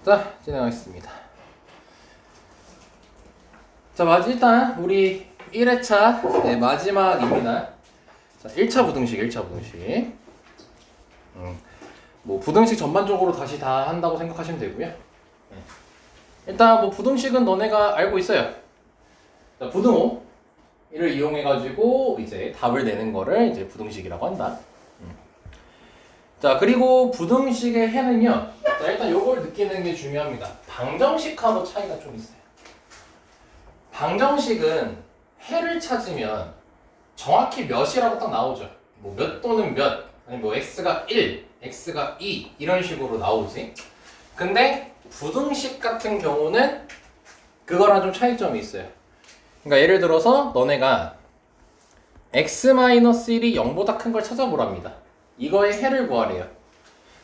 자, 진행하겠습니다. 자, 일단 우리 1회차 마지막입니다. 자, 1차 부등식. 뭐 부등식 전반적으로 다시 다 한다고 생각하시면 되고요. 일단 뭐 부등식은 너네가 알고 있어요. 자, 부등호 이를 이용해 가지고 이제 답을 내는 거를 이제 부등식이라고 한다. 자, 그리고 부등식의 해는요. 자, 일단 요걸 느끼는 게 중요합니다. 방정식하고 차이가 좀 있어요. 방정식은 해를 찾으면 정확히 몇이라고 딱 나오죠. 뭐 몇 또는 몇, 아니 뭐 x가 1, x가 2 이런 식으로 나오지. 근데 부등식 같은 경우는 그거랑 좀 차이점이 있어요. 그러니까 예를 들어서 너네가 x-1이 0보다 큰 걸 찾아보랍니다. 이거의 해를 구하래요.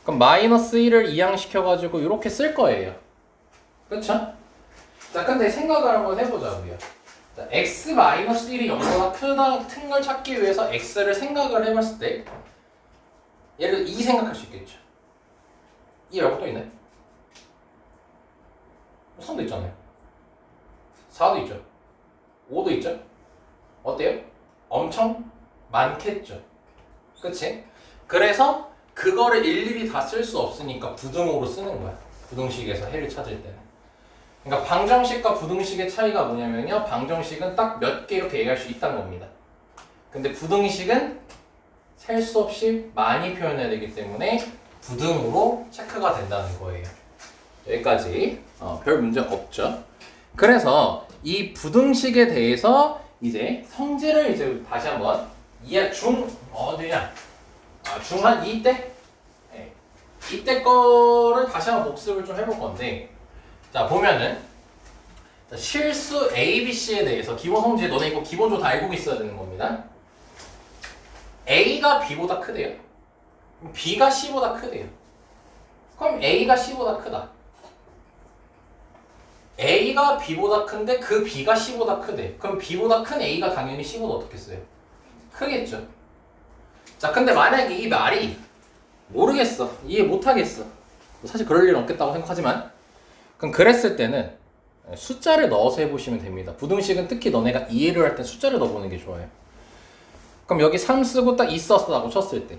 그럼 마이너스 1을 이항시켜가지고 이렇게 쓸 거예요. 그쵸? 자, 근데 생각을 한번 해보자고요. 자, x-1이 0보다 큰 걸 찾기 위해서 x를 생각을 해봤을 때 예를 들어 2 생각할 수 있겠죠. 2 말고 또 있나요? 3도 있잖아요. 4도 있죠. 5도 있죠. 어때요? 엄청 많겠죠. 그치? 그래서 그거를 일일이 다 쓸 수 없으니까 부등호로 쓰는 거야. 부등식에서 해를 찾을 때는. 그러니까 방정식과 부등식의 차이가 뭐냐면요. 방정식은 딱 몇 개 이렇게 얘기할 수 있다는 겁니다. 근데 부등식은 셀 수 없이 많이 표현해야 되기 때문에 부등호로 체크가 된다는 거예요. 여기까지 별 문제 없죠. 그래서 이 부등식에 대해서 이제 성질을 이제 다시 한번 어디냐? 중1 2 때? 네. 이때 거를 다시 한번 복습을 좀 해볼 건데, 자, 보면은, 자, 실수 ABC에 대해서 기본 성질, 너네 이거 기본적으로 다 알고 있어야 되는 겁니다. A가 B보다 크대요. B가 C보다 크대요. 그럼 A가 C보다 크다. A가 B보다 큰데 그 B가 C보다 크대. 그럼 B보다 큰 A가 당연히 C보다 어떻겠어요? 크겠죠. 자, 근데 만약에 이 말이 모르겠어, 이해 못하겠어, 사실 그럴 일은 없겠다고 생각하지만, 그럼 그랬을 때는 숫자를 넣어서 해보시면 됩니다. 부등식은 특히 너네가 이해를 할 때 숫자를 넣어보는 게 좋아요. 그럼 여기 3 쓰고 딱 2 썼다고 쳤을 때,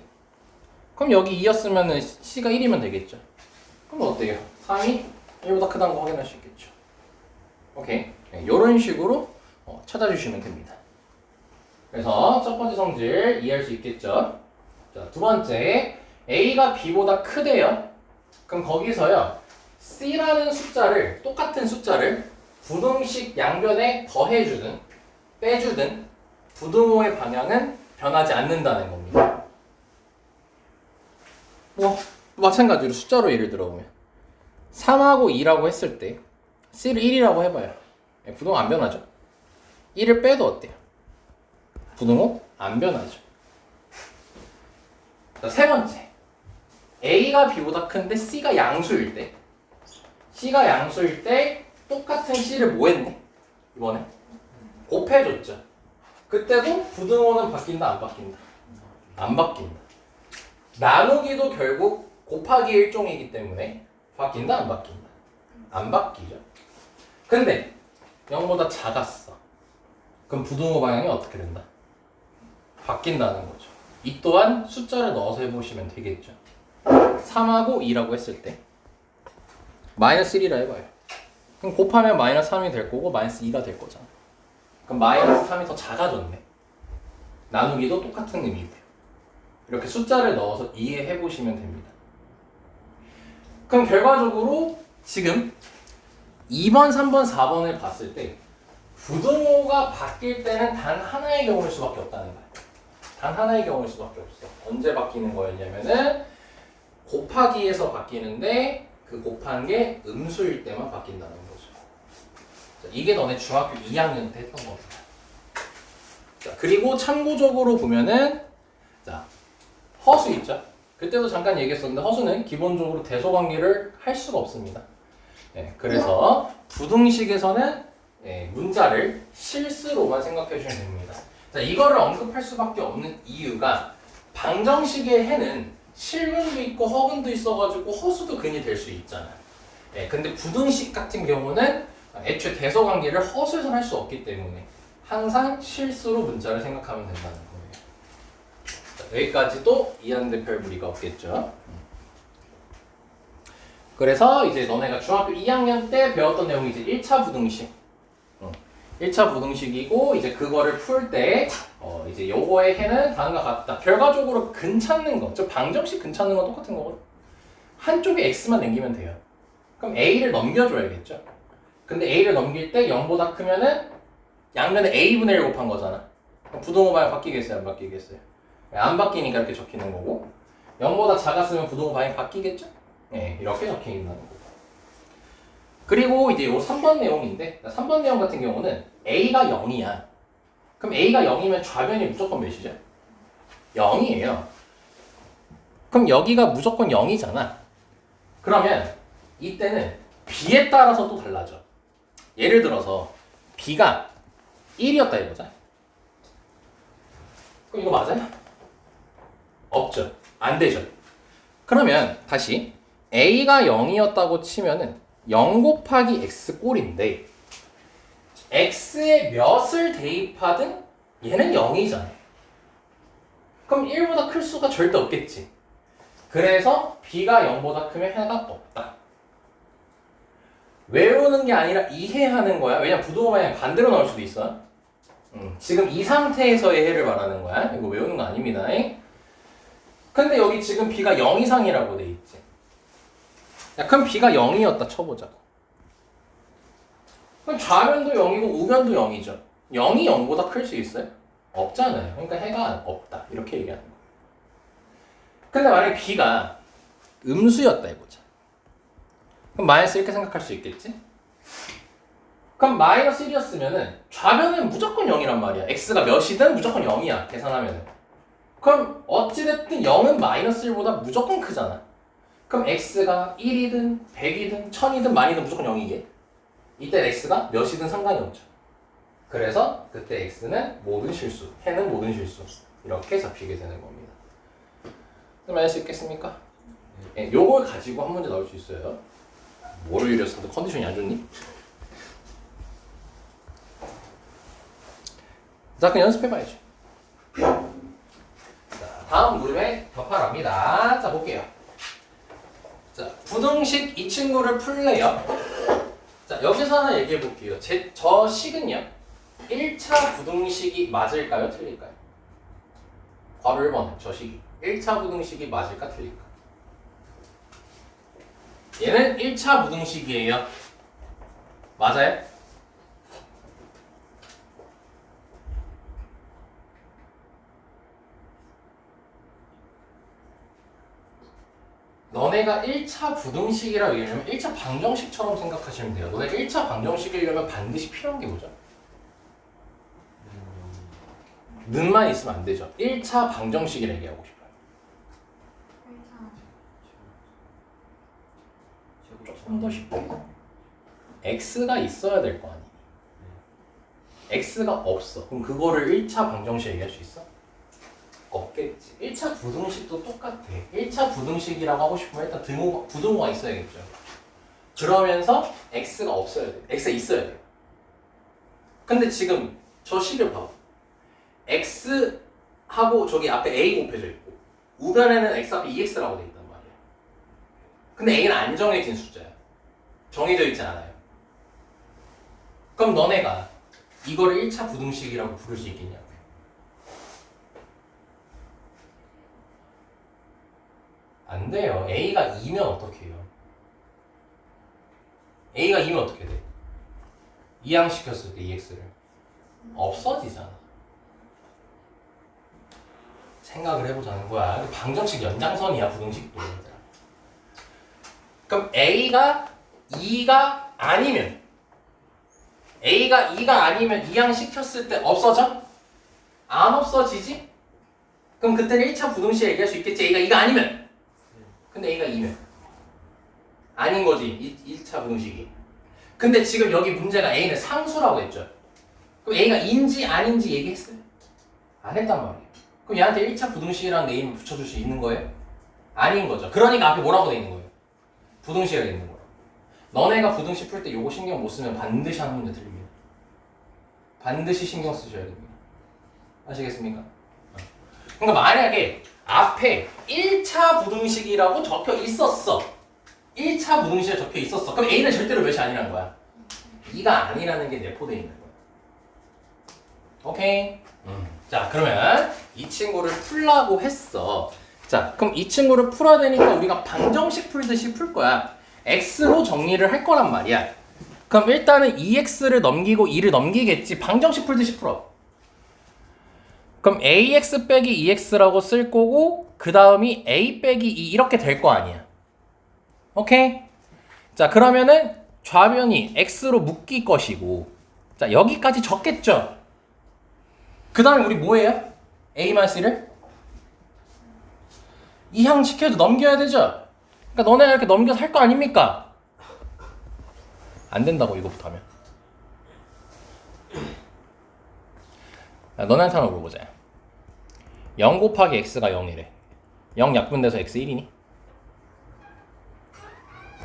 그럼 여기 2였으면 C가 1이면 되겠죠. 그럼 어때요? 3이 1보다 크다는 거 확인할 수 있겠죠. 오케이. 이런 식으로 찾아주시면 됩니다. 그래서 첫 번째 성질 이해할 수 있겠죠. 자, 두 번째, A가 B보다 크대요. 그럼 거기서요, C라는 숫자를, 똑같은 숫자를 부등식 양변에 더해주든 빼주든 부등호의 방향은 변하지 않는다는 겁니다. 뭐 마찬가지로 숫자로 예를 들어보면 3하고 2라고 했을 때 C를 1이라고 해봐요. 부등호 안 변하죠. 1을 빼도 어때요? 부등호 안 변하죠. 자, 세 번째, A가 B보다 큰데 C가 양수일 때 똑같은 C를 뭐 했네? 이번에 곱해줬죠. 그때도 부등호는 바뀐다 안 바뀐다? 안 바뀐다. 나누기도 결국 곱하기 일종이기 때문에 바뀐다 안 바뀐다? 안 바뀌죠. 근데 0보다 작았어. 그럼 부등호 방향이 어떻게 된다? 바뀐다는 거죠. 이 또한 숫자를 넣어서 해보시면 되겠죠. 3하고 2라고 했을 때 마이너스 1이라 해봐요. 그럼 곱하면 마이너스 3이 될 거고 마이너스 2가 될 거잖아. 그럼 마이너스 3이 더 작아졌네. 나누기도 똑같은 의미고요. 이렇게 숫자를 넣어서 이해해보시면 됩니다. 그럼 결과적으로 지금 2번, 3번, 4번을 봤을 때 부등호가 바뀔 때는 단 하나의 경우일 수밖에 없다는 거야. 단 하나의 경우일 수밖에 없어. 언제 바뀌는 거였냐면은 곱하기에서 바뀌는데 그 곱한 게 음수일 때만 바뀐다는 거죠. 자, 이게 너네 중학교 2학년 때 했던 겁니다. 자, 그리고 참고적으로 보면은 자, 허수 있죠? 그때도 잠깐 얘기했었는데 허수는 기본적으로 대소관계를 할 수가 없습니다. 그래서 부등식에서는 문자를 실수로만 생각해 주시면 됩니다. 자, 이거를 언급할 수밖에 없는 이유가 방정식의 해는 실근도 있고 허근도 있어가지고 허수도 근이 될 수 있잖아요. 네, 근데 부등식 같은 경우는 애초에 대소관계를 허술해서 할 수 없기 때문에 항상 실수로 문자를 생각하면 된다는 거예요. 자, 여기까지도 이해하는데 별 무리가 없겠죠. 그래서 이제 너네가 중학교 2학년 때 배웠던 내용이 이제 1차 부등식. 1차 부등식이고 이제 그거를 풀 때 이제 요거의 해는 다음과 같다. 결과적으로 근 찾는 거, 저 방정식 근 찾는 건 똑같은 거거든. 한쪽에 x만 남기면 돼요. 그럼 a를 넘겨줘야겠죠. 근데 a를 넘길 때 0보다 크면은 양면에 a분의 1 곱한 거잖아. 그럼 부등호 방향 바뀌겠어요? 안 바뀌겠어요? 안 바뀌니까 이렇게 적히는 거고 0보다 작았으면 부등호 방향 바뀌겠죠? 네, 이렇게 적혀 있는 거고. 그리고 이제 요 3번 내용인데 3번 내용 같은 경우는 a가 0이야. 그럼 a가 0이면 좌변이 무조건 몇이죠? 0이에요. 그럼 여기가 무조건 0이잖아. 그러면 이때는 b에 따라서 또 달라져. 예를 들어서 b가 1이었다 이거죠. 그럼 이거 맞아요? 없죠. 안 되죠. 그러면 다시 a가 0이었다고 치면은 0 곱하기 x 꼴인데 x에 몇을 대입하든 얘는 0이잖아. 그럼 1보다 클 수가 절대 없겠지. 그래서 b가 0보다 크면 해가 없다. 외우는 게 아니라 이해하는 거야. 왜냐면 부등호 방향 반대로 나올 수도 있어. 지금 이 상태에서의 해를 말하는 거야. 이거 외우는 거 아닙니다. 근데 여기 지금 b가 0 이상이라고 돼 있지. 야, 그럼 b가 0이었다 쳐보자고. 그럼 좌변도 0이고 우변도 0이죠. 0이 0보다 클 수 있어요? 없잖아요. 그러니까 해가 없다. 이렇게 얘기하는 거예요. 근데 만약에 b가 음수였다 해보자. 그럼 마이너스 이렇게 생각할 수 있겠지? 그럼 마이너스 1이었으면은 좌변은 무조건 0이란 말이야. x가 몇이든 무조건 0이야. 계산하면은. 그럼 어찌됐든 0은 마이너스 1보다 무조건 크잖아. 그럼 x가 1이든 100이든 1000이든 만이든 무조건 0이게. 이때 x가 몇이든 상관이 없죠. 그래서 그때 x는 모든 실수, 해는 모든 실수. 이렇게 잡히게 되는 겁니다. 그럼 알 수 있겠습니까? 네, 요걸 가지고 한 문제 나올 수 있어요. 뭐를 이렸어도 컨디션이 안 좋니? 자, 그럼 연습해봐야죠. 자, 다음 물음에 답하랍니다. 자, 볼게요. 자, 부등식 이 친구를 풀래요. 자, 여기서 하나 얘기해 볼게요. 저 식은요, 1차 부등식이 맞을까요? 틀릴까요? 괄호 1번, 저 식이. 1차 부등식이 맞을까? 틀릴까? 얘는 1차 부등식이에요. 맞아요? 너네가 1차 부등식이라고 얘기하면 1차 방정식처럼 생각하시면 돼요. 너네 1차 방정식이려면 반드시 필요한 게 뭐죠? 는만 있으면 안 되죠. 1차 방정식이라 얘기하고 싶어요. 조금 더 쉽게. x가 있어야 될 거 아니에요. x가 없어. 그럼 그거를 1차 방정식 얘기할 수 있어? 없겠지. 1차 부등식도 똑같아. 1차 부등식이라고 하고 싶으면 일단 부등호가 있어야겠죠. 그러면서 x가 없어야 돼. x가 있어야 돼. 근데 지금 저 식을 봐봐. x하고 저기 앞에 a 곱해져 있고 우변에는 x 앞에 2x라고 돼 있단 말이야. 근데 a는 안 정해진 숫자야. 정해져 있지 않아요. 그럼 너네가 이거를 1차 부등식이라고 부를 수 있겠냐고. 안 돼요. a가 2면 어떻게 해요? a가 2면 어떻게 돼? 이항시켰을 때 ex를 없어지잖아. 생각을 해보자는 거야. 방정식 연장선이야, 부등식도. 그럼 a가 2가 아니면 a가 2가 아니면 이항시켰을 때 없어져? 안 없어지지? 그럼 그때는 1차 부등식 얘기할 수 있겠지. a가 2가 아니면. 근데 a가 2면 아닌 거지. 1차 부등식이. 근데 지금 여기 문제가 a는 상수라고 했죠. 그럼 a가 인지 아닌지 얘기했어요? 안 했단 말이에요. 그럼 얘한테 1차 부등식이라는 네임을 붙여줄 수 있는 거예요? 아닌 거죠. 그러니까 앞에 뭐라고 돼 있는 거예요? 부등식이라고 돼 있는 거예요. 너네가 부등식 풀 때 요거 신경 못 쓰면 반드시 한 문제 틀립니다. 반드시 신경 쓰셔야 됩니다. 아시겠습니까? 그러니까 만약에 앞에 1차 부등식이라고 적혀 있었어. 1차 부등식에 적혀 있었어. 그럼 A는 절대로 몇이 아니라는 거야. 2가 아니라는 게 내포되어 있는 거야. 오케이? 자, 그러면 이 친구를 풀라고 했어. 자, 그럼 이 친구를 풀어야 되니까 우리가 방정식 풀듯이 풀 거야. x로 정리를 할 거란 말이야. 그럼 일단은 2x를 넘기고 2를 넘기겠지. 방정식 풀듯이 풀어. 그럼 ax 빼기 2x라고 쓸 거고 그 다음이 a 빼기 2 이렇게 될 거 아니야. 오케이? 자, 그러면은 좌변이 x로 묶일 것이고 자, 여기까지 적겠죠? 그 다음에 우리 뭐 해요? a-c를 이항시켜도 넘겨야 되죠? 그러니까 너네가 이렇게 넘겨서 할 거 아닙니까? 안 된다고 이거부터 하면. 야, 너네한테 하나 물어보자. 0 곱하기 x가 0이래. 0 약분돼서 x 1이니?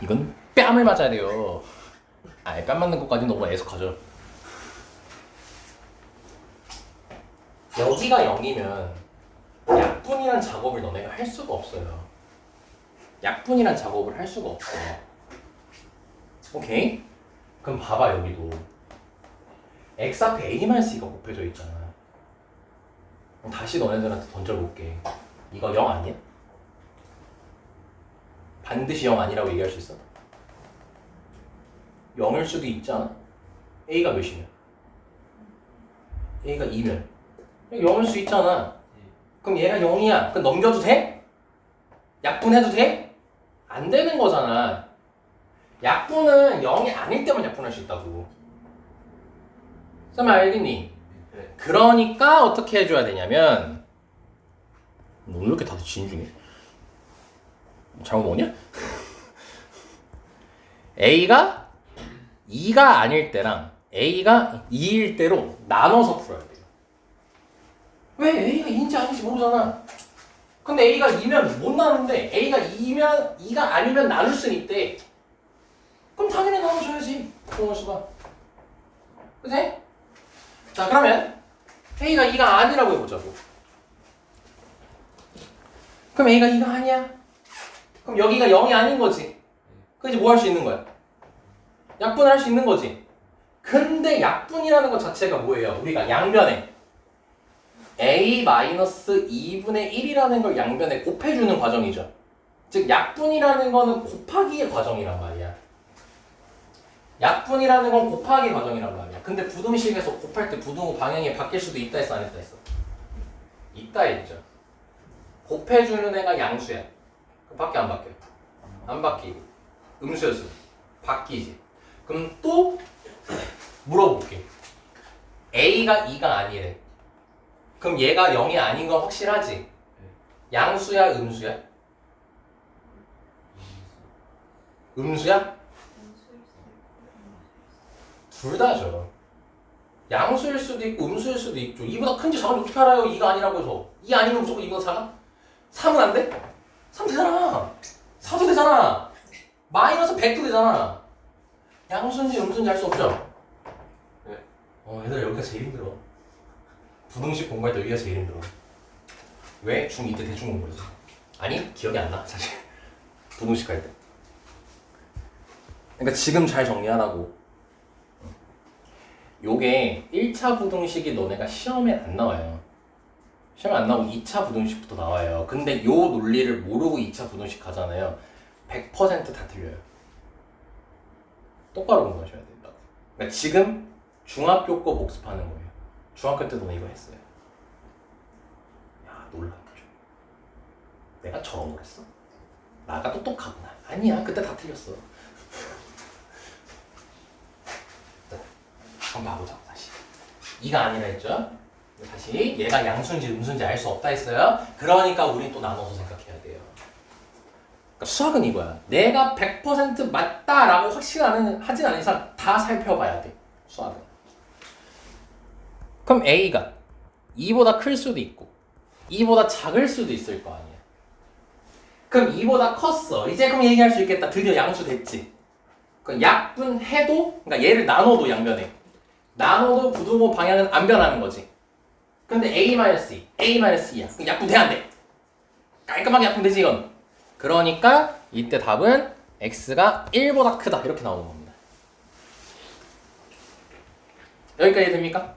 이건 뺨을 맞아야 돼요. 아예 뺨 맞는 것까지는 너무 애석하죠. 여기가 0이면 약분이란 작업을 너네가 할 수가 없어요. 약분이란 작업을 할 수가 없어. 오케이? 그럼 봐봐 여기도 x 앞에 a-c가 곱해져 있잖아. 그럼 다시 너네들한테 던져볼게. 이거 0 아니야? 반드시 0 아니라고 얘기할 수 있어? 0일 수도 있지 않아? a가 몇이면? a가 2면 0일 수 있잖아. 그럼 얘가 0이야. 그럼 넘겨도 돼? 약분해도 돼? 안 되는 거잖아. 약분은 0이 아닐 때만 약분할 수 있다고. 쌤 알겠니? 네. 그러니까 어떻게 해줘야 되냐면 너 왜 이렇게 다들 진중해? 잘못 먹냐? A가 2가 아닐 때랑 A가 2일 때로 나눠서 풀어야 돼요. 왜? A가 2인지 아닌지 모르잖아. 근데 A가 2면 못 나누는데 A가 2면 2가 아니면 나눌 수는 있대. 그럼 당연히 나눠줘야지. 동원 씨가. 그치? 자, 그러면 A가 2가 아니라고 해보자고. 그럼 A가 2가 아니야? 그럼 여기가 0이 아닌 거지. 그럼 이제 뭐 할 수 있는 거야? 약분을 할 수 있는 거지. 근데 약분이라는 것 자체가 뭐예요? 우리가 양변에 a-2분의 1이라는 걸 양변에 곱해주는 과정이죠. 즉 약분이라는 거는 곱하기의 과정이란 말이야. 약분이라는 건 곱하기 과정이란 말이야. 근데 부등식에서 곱할 때 부등호 방향이 바뀔 수도 있다 했어, 안 했다 했어? 있다 했죠. 곱해주는 애가 양수야. 그럼 바뀌어 안 바뀌어? 안 바뀌고. 음수였어. 바뀌지. 그럼 또 물어볼게. A가 2가 아니래. 그럼 얘가 0이 아닌 건 확실하지? 양수야, 음수야? 음수야? 둘 다죠. 양수일 수도 있고 음수일 수도 있죠. 이보다 큰지 작은지 어떻게 알아요? 2가 아니라고 해서. 2 아니면 무조건 이보다 작아? 3은 안 돼? 3 되잖아. 4도 되잖아. 마이너스 100도 되잖아. 양수인지 음수인지 알 수 없죠? 네. 얘들아 여기가 제일 힘들어. 부등식 공부할 때 여기가 제일 힘들어. 왜? 중2 때 대충 공부해서. 아니 기억이 안 나 사실. 부등식 할 때. 그러니까 지금 잘 정리하라고. 요게 1차 부등식이 너네가 시험에 안 나와요. 시험에 안 나오고 2차 부등식부터 나와요. 근데 요 논리를 모르고 2차 부등식 가잖아요. 100%다 틀려요. 똑바로 공부하셔야 된다고. 그러니까 지금 중학교 거 복습하는 거예요. 중학교 때도 이거 했어요. 야, 놀랍죠. 내가 저런 걸 했어? 나가 똑똑하구나. 아니야, 그때 다 틀렸어. 한번 봐보자 다시. 2가 아니라 했죠? 다시 얘가 양수인지 음수인지 알 수 없다 했어요. 그러니까 우린 또 나눠서 생각해야 돼요. 그러니까 수학은 이거야. 내가 100% 맞다라고 하진 않은 이상 다 살펴봐야 돼. 수학은. 그럼 A가 2보다 클 수도 있고 2보다 작을 수도 있을 거 아니야. 그럼 2보다 컸어. 이제 그럼 얘기할 수 있겠다. 드디어 양수 됐지. 그 약분해도, 그러니까 얘를 나눠도 양변에 나눠도 부등호 방향은 안 변하는 거지. 근데 A-E, A-E야. 그럼 약분돼야 안 돼. 깔끔하게 약분되지 이건. 그러니까 이때 답은 x가 1보다 크다 이렇게 나오는 겁니다. 여기까지 됩니까?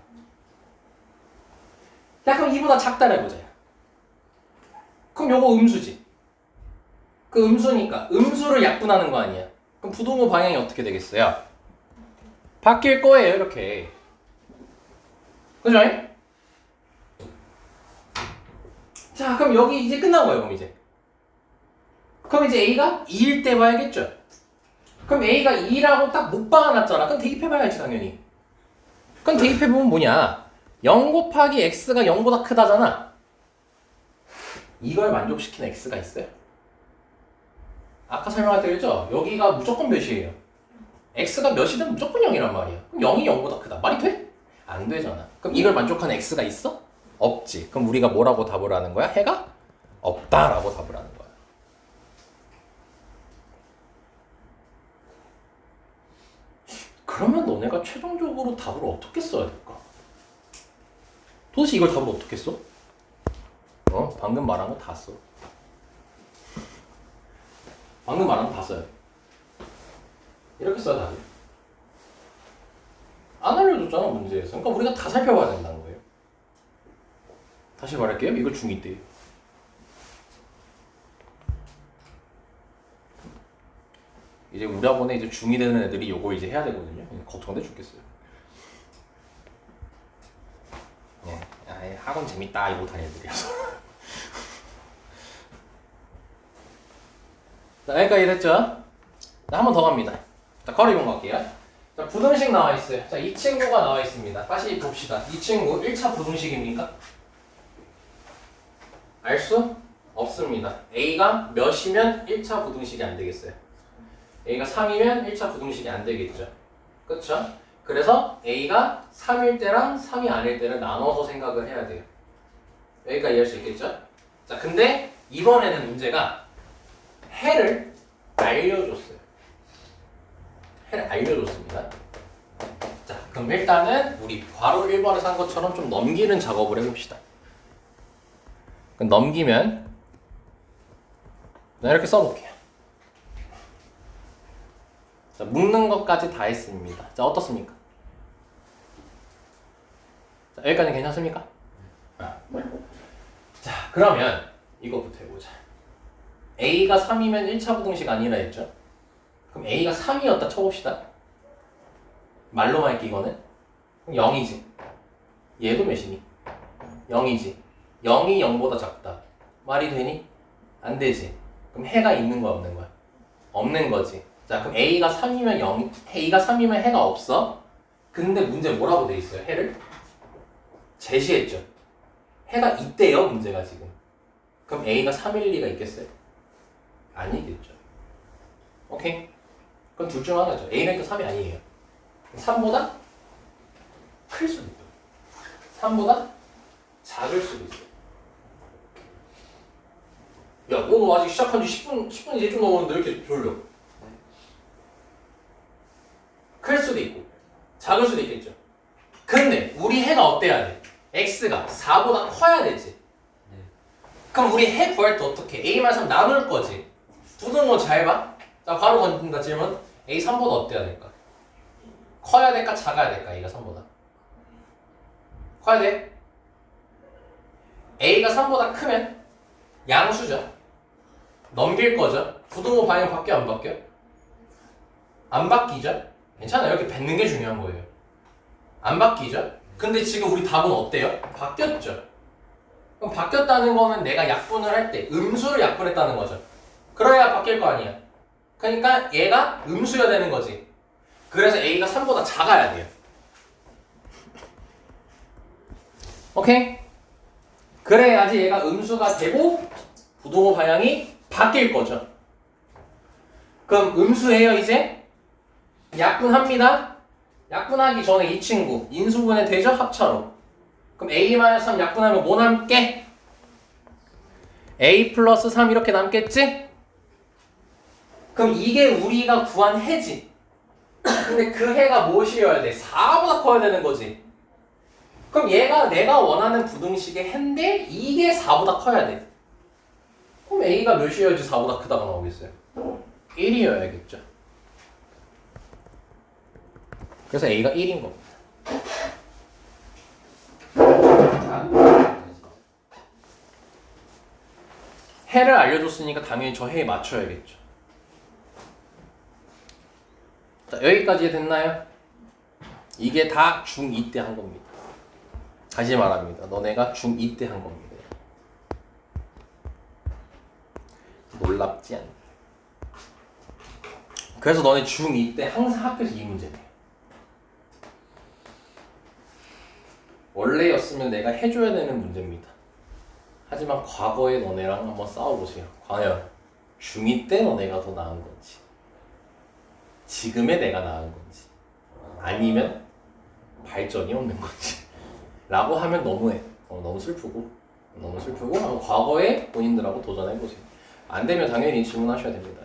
자 그럼 2보다 작다를 해보자. 그럼 요거 음수지. 그 음수니까 음수를 약분하는 거 아니야. 그럼 부등호 방향이 어떻게 되겠어요? 바뀔 거예요 이렇게. 그죠? 자 그럼 여기 이제 끝난 거예요. 그럼 이제 A가 2일 때 봐야겠죠? 그럼 A가 2라고 딱 못 박아놨잖아. 그럼 대입해봐야지 당연히. 그럼 대입해보면 뭐냐? 0 곱하기 x가 0보다 크다잖아. 이걸 만족시키는 x가 있어요? 아까 설명할 때 그랬죠? 여기가 무조건 몇이에요? x가 몇이든 무조건 0이란 말이야. 그럼 0이 0보다 크다. 말이 돼? 안 되잖아. 그럼 이걸 만족하는 x가 있어? 없지. 그럼 우리가 뭐라고 답을 하는 거야? 해가 없다라고 답을 하는 거야. 그러면 너네가 최종적으로 답을 어떻게 써야 될까? 도대체 이걸 답을 어떻게 써? 방금 말한 거 다 써. 방금 말한 거 다 써요. 이렇게 써야 답이야. 안 알려줬잖아 문제에서. 그러니까 우리가 다 살펴봐야 된다는 거예요. 다시 말할게요. 이걸 중2 때. 이제 우리 학원에 이제 중2 되는 애들이 요거 이제 해야 되거든요. 걱정돼 죽겠어요. 네, 아이, 학원 재밌다 이러고 다니는 애들이라서. 자, 여기까지 됐죠? 자, 한 번 더 갑니다. 자, 컬이본 갈게요. 자, 부등식 나와 있어요. 자, 이 친구가 나와 있습니다. 다시 봅시다. 이 친구 1차 부등식입니까? 알 수 없습니다. A가 몇이면 1차 부등식이 안 되겠어요? A가 3이면 1차 부등식이 안 되겠죠. 그쵸? 그래서 A가 3일 때랑 3이 아닐 때를 나눠서 생각을 해야 돼요. 여기까지 이해할 수 있겠죠? 자, 근데 이번에는 문제가 해를 알려줬어요. 해를 알려줬습니다. 자, 그럼 일단은 우리 바로 1번에서 한 것처럼 좀 넘기는 작업을 해봅시다. 그럼 넘기면 이렇게 써볼게요. 자, 묶는 것까지 다 했습니다. 자, 어떻습니까? 자, 여기까지 괜찮습니까? 자, 그러면 이거부터 해보자. A가 3이면 1차 부등식 아니라 했죠? 그럼 A가 3이었다 쳐봅시다. 말로만 할게 이거는. 그럼 0이지. 얘도 몇이니? 0이지. 0이 0보다 작다. 말이 되니? 안 되지. 그럼 해가 있는 거야 없는 거야? 없는 거지. 자 그럼 A가 3이면 0, A가 3이면 해가 없어. 근데 문제 뭐라고 돼 있어요? 해를 제시했죠. 해가 있대요 문제가 지금. 그럼 A가 3일 리가 있겠어요? 아니겠죠. 오케이? 그럼 둘 중 하나죠. A는 또 3이 아니에요. 3보다 클 수도 있고 3보다 작을 수도 있어요. 야, 너 아직 시작한 지 10분 이제 좀 넘었는데 왜 이렇게 졸려? 클 수도 있고 작을 수도 있겠죠. 근데 우리 해가 어때야 돼? x가 4보다 커야 되지. 그럼 우리 해 구할 때 어떻게? a-3 나눌 거지. 부등호 잘 봐. 자, 바로 건든다 질문. a 3보다 어때야 될까? 커야 될까 작아야 될까? a가 3보다 커야 돼. a가 3보다 크면 양수죠. 넘길 거죠. 부등호 방향 바뀌어 안 바뀌어? 안 바뀌죠? 괜찮아요. 이렇게 뱉는 게 중요한 거예요. 안 바뀌죠? 근데 지금 우리 답은 어때요? 바뀌었죠. 그럼 바뀌었다는 거는 내가 약분을 할 때 음수를 약분했다는 거죠. 그래야 바뀔 거 아니야. 그러니까 얘가 음수여야 되는 거지. 그래서 A가 3보다 작아야 돼요. 오케이? 그래야지 얘가 음수가 되고 부등호 방향이 바뀔 거죠. 그럼 음수예요 이제? 약분합니다. 약분하기 전에 이 친구 인수분해 되죠? 합차로. 그럼 A-3 약분하면 뭐 남게? A 플러스 3 이렇게 남겠지? 그럼 이게 우리가 구한 해지. 근데 그 해가 무엇이어야 돼? 4보다 커야 되는 거지. 그럼 얘가 내가 원하는 부등식의 해인데 이게 4보다 커야 돼. 그럼 A가 몇이어야지 4보다 크다가 나오겠어요? 1이어야겠죠. 그래서 A가 1인 겁니다. 해를 알려줬으니까 당연히 저 해에 맞춰야겠죠. 자, 여기까지 됐나요? 이게 다 중2 때 한 겁니다. 다시 말합니다. 너네가 중2 때 한 겁니다. 놀랍지 않니? 그래서 너네 중2 때 항상 학교에서 이 문제 내. 원래였으면 내가 해줘야 되는 문제입니다. 하지만 과거에 너네랑 한번 싸워보세요. 과연 중2 때 너네가 더 나은 건지, 지금의 내가 나은 건지, 아니면 발전이 없는 건지 라고 하면 너무해. 너무 슬프고 한번 과거에 본인들하고 도전해보세요. 안 되면 당연히 질문하셔야 됩니다.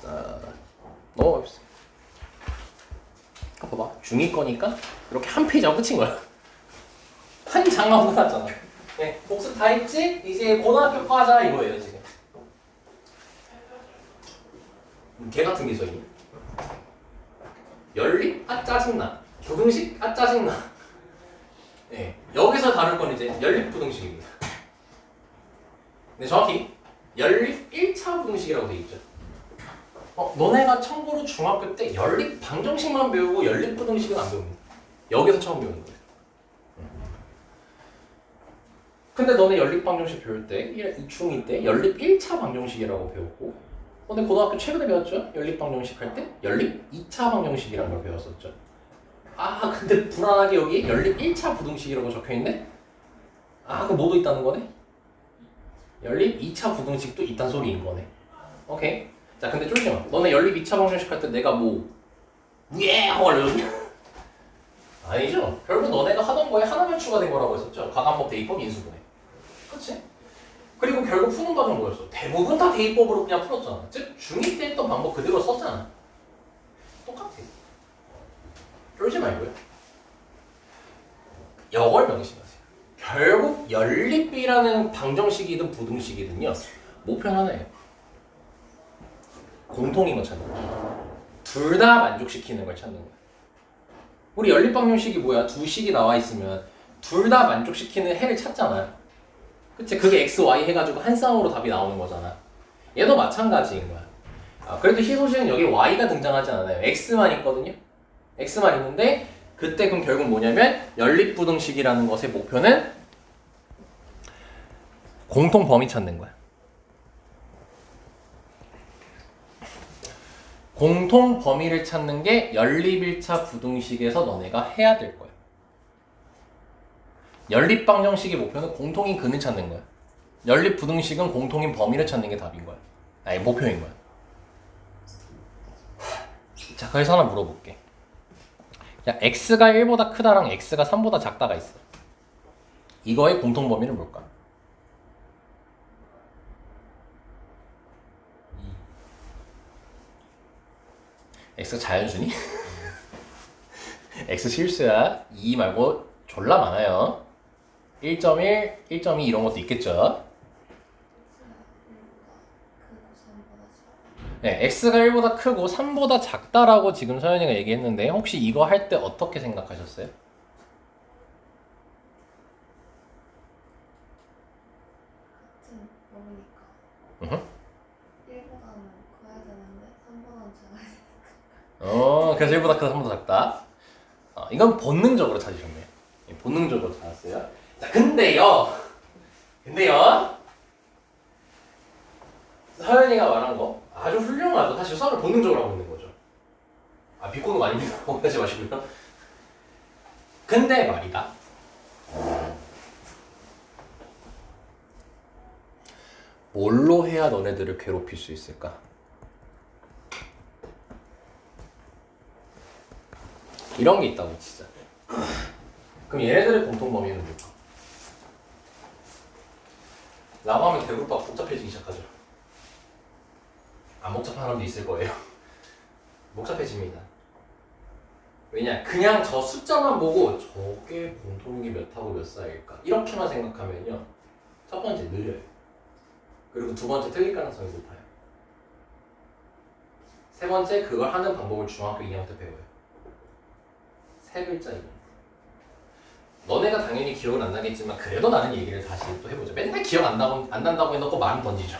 자, 넘어갑시다. 봐봐, 중2 거니까 이렇게 한 페이지하고 끝인 거야. 한 장하고 끝났잖아. 네, 복습 다 했지? 이제 고등학교 거 하자 이거예요 지금. 개 같은 게 저희 연립? 아 짜증나. 부등식? 아 짜증나. 네, 여기서 다룰 건 이제 연립 부등식입니다. 네, 정확히 연립 1차 부등식이라고 돼 있죠. 너네가 참고로 중학교 때 연립 방정식만 배우고 연립 부등식은 안 배웁니다. 여기서 처음 배우는 거예요. 근데 너네 연립 방정식 배울 때 중2 때 연립 1차 방정식이라고 배웠고, 근데 고등학교 최근에 배웠죠? 연립 방정식 할 때 연립 2차 방정식이라는 걸 배웠었죠. 아 근데 불안하게 여기 연립 1차 부등식이라고 적혀있네? 아 그럼 뭐도 있다는 거네? 연립 2차 부등식도 있단 소리인 거네. 오케이. 자 근데 쫄지 마. 너네 연립 2차 방정식 할 때 내가 뭐 예! 하고 알려줬냐? 아니죠. 결국 너네가 하던 거에 하나만 추가된 거라고 했었죠. 가감법, 대입법, 인수분해. 그치? 그리고 결국 푸는 과정 뭐였어? 대부분 다 대입법으로 그냥 풀었잖아. 즉 중2 때 했던 방법 그대로 썼잖아. 똑같아. 쫄지 말고요. 이걸 명심하세요. 결국 연립비라는 방정식이든 부등식이든요, 목표는 하나예요. 공통인 거 찾는 거야. 둘 다 만족시키는 걸 찾는 거야. 우리 연립 방정식이 뭐야? 두 식이 나와 있으면 둘 다 만족시키는 해를 찾잖아. 그치? 그게 x, y 해가지고 한 쌍으로 답이 나오는 거잖아. 얘도 마찬가지인 거야. 그래도 희소식은 여기 y가 등장하지 않아요. x만 있거든요. x만 있는데 그때 그럼 결국 뭐냐면 연립부등식이라는 것의 목표는 공통 범위 찾는 거야. 공통 범위를 찾는 게 연립 1차 부등식에서 너네가 해야 될 거야. 연립 방정식의 목표는 공통인 근을 찾는 거야. 연립 부등식은 공통인 범위를 찾는 게 답인 거야. 아니 목표인 거야. 자, 그래서 하나 물어볼게. 야, x가 1보다 크다랑 x가 3보다 작다가 있어. 이거의 공통 범위는 뭘까? x 자연수니? x 실수야. 2 말고 졸라 많아요. 1.1, 1.2 이런 것도 있겠죠. 네, x가 1보다 크고 3보다 작다라고 지금 서연이가 얘기했는데 혹시 이거 할 때 어떻게 생각하셨어요? 같은 거니까 으흠. 1보다는 커야 되는데 3보다는 작아야 되니까. 그래서 1보다 크다 3보다 작다. 이건 본능적으로 찾으셨네요. 본능적으로 찾았어요. 자, 근데요. 서연이가 말한 거 아주 훌륭하죠. 사실 수학을 본능적으로 하고 있는 거죠. 비꼬는 거 아닙니다. 오해하지 마시고요. 근데 말이다. 뭘로 해야 너네들을 괴롭힐 수 있을까? 이런 게 있다고 진짜. 그럼 얘네들의 공통 범위는 뭘까? 라고 하면 대부분 복잡해지기 시작하죠. 안 복잡한 사람도 있을 거예요. 복잡해집니다. 왜냐? 그냥 저 숫자만 보고 저게 공통이 몇 하고 몇 사이일까? 이렇게만 생각하면요. 첫 번째 느려요. 그리고 두 번째 틀릴 가능성이 높아요. 세 번째 그걸 하는 방법을 중학교 2학년 때 배워요. 세 글자 이름. 너네가 당연히 기억은 안 나겠지만 그래도 나는 얘기를 다시 또 해보자. 맨날 기억 안 난다고 해놓고 말은 던지죠.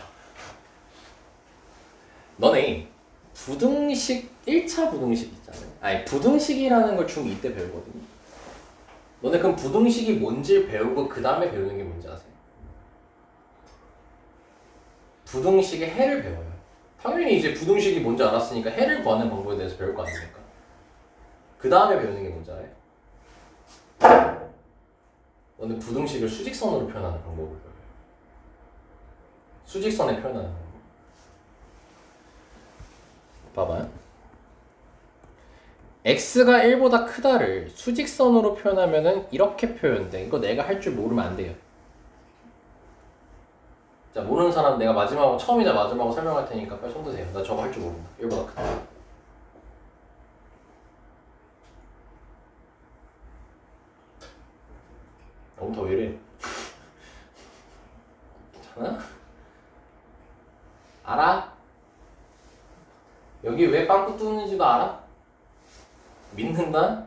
너네 부등식 1차 부등식 있잖아요. 아니 부등식이라는 걸 중2 때 배우거든요. 너네 그럼 부등식이 뭔지 배우고 그 다음에 배우는 게 뭔지 아세요? 부등식의 해를 배워요. 당연히 이제 부등식이 뭔지 알았으니까 해를 구하는 방법에 대해서 배울 거 아닙니까? 그 다음에 배우는 게 뭔지 알아요? 너는 부등식을 수직선으로 표현하는 방법을 배워요. 수직선에 표현하는 방법. 봐봐요. x가 1보다 크다를 수직선으로 표현하면은 이렇게 표현돼. 이거 내가 할 줄 모르면 안 돼요. 자, 모르는 사람 내가 처음이자 마지막으로 설명할 테니까 빨리 손 드세요. 나 저거 할 줄 모른다. 1보다 크다. 너무 왜 이래? 괜찮아? 알아? 여기 왜 빵꾸 뚫는지도 알아? 믿는다?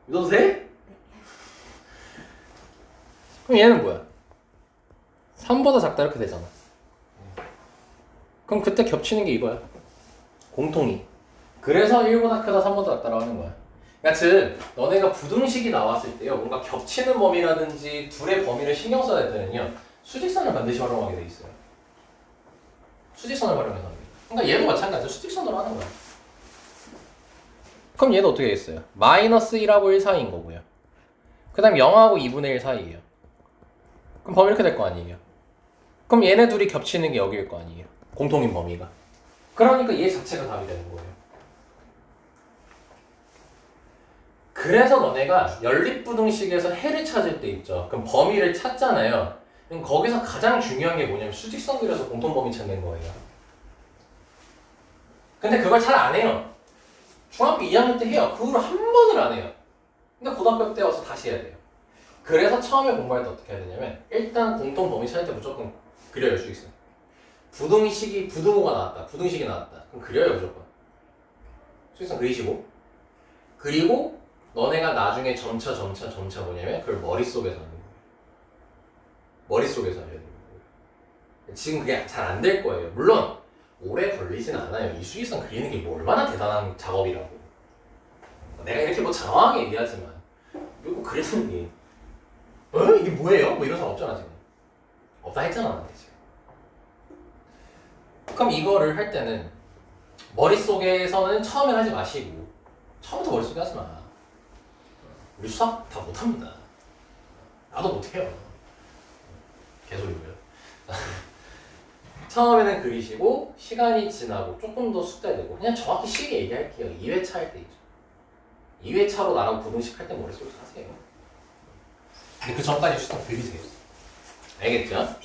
믿어도 돼? 그럼 얘는 뭐야? 3보다 작다 이렇게 되잖아. 그럼 그때 겹치는 게 이거야. 공통이. 그래서 1보다 크다 3보다 작다라고 하는 거야. 그러니까 즉 너네가 부등식이 나왔을 때요. 뭔가 겹치는 범위라든지 둘의 범위를 신경 써야 될 때는요. 수직선을 반드시 활용하게 돼 있어요. 수직선을 활용해서 합니다. 그러니까 얘도 마찬가지로 수직선으로 하는 거야. 그럼 얘는 어떻게 되겠어요? 마이너스 1하고 1 사이인 거고요. 그 다음 0하고 2분의 1 사이예요. 그럼 범위 이렇게 될 거 아니에요. 그럼 얘네 둘이 겹치는 게 여기일 거 아니에요. 공통인 범위가. 그러니까 얘 자체가 답이 되는 거예요. 그래서 너네가 연립부등식에서 해를 찾을 때 있죠. 그럼 범위를 찾잖아요. 그럼 거기서 가장 중요한 게 뭐냐면 수직선 그려서 공통범위 찾는 거예요. 근데 그걸 잘 안 해요. 중학교 2학년 때 해요. 그 후로 한 번을 안 해요. 근데 고등학교 때 와서 다시 해야 돼요. 그래서 처음에 공부할 때 어떻게 해야 되냐면 일단 공통범위 찾을 때 무조건 그려요. 수직선. 부등호가 나왔다. 부등식이 나왔다. 그럼 그려요 무조건. 수직선 그리시고 그리고 너네가 나중에 점차 뭐냐면 그걸 머릿속에서 하는 거예요. 머릿속에서 해야 되는 거예요. 지금 그게 잘 안 될 거예요. 물론 오래 걸리진 않아요. 이 수직선 그리는 게 뭐 얼마나 대단한 작업이라고. 내가 이렇게 뭐 장황하게 얘기하지만 이거 그리는 게 이게 뭐예요? 뭐 이런 사람 없잖아 지금. 없다 했잖아 나한테 지금. 그럼 이거를 할 때는 머릿속에서는 처음엔 하지 마시고 처음부터 머릿속에 하지 마. 우리 수학 다 못합니다. 나도 못해요. 개소리고요. 처음에는 그리시고 시간이 지나고 조금 더 숙달되고 그냥 정확히 쉽게 얘기할게요. 2회차 할 때 있죠. 2회차로 나랑 부등식 할 때 머릿속에서 하세요. 근데 그 전까지 수학 들리세요. 알겠죠?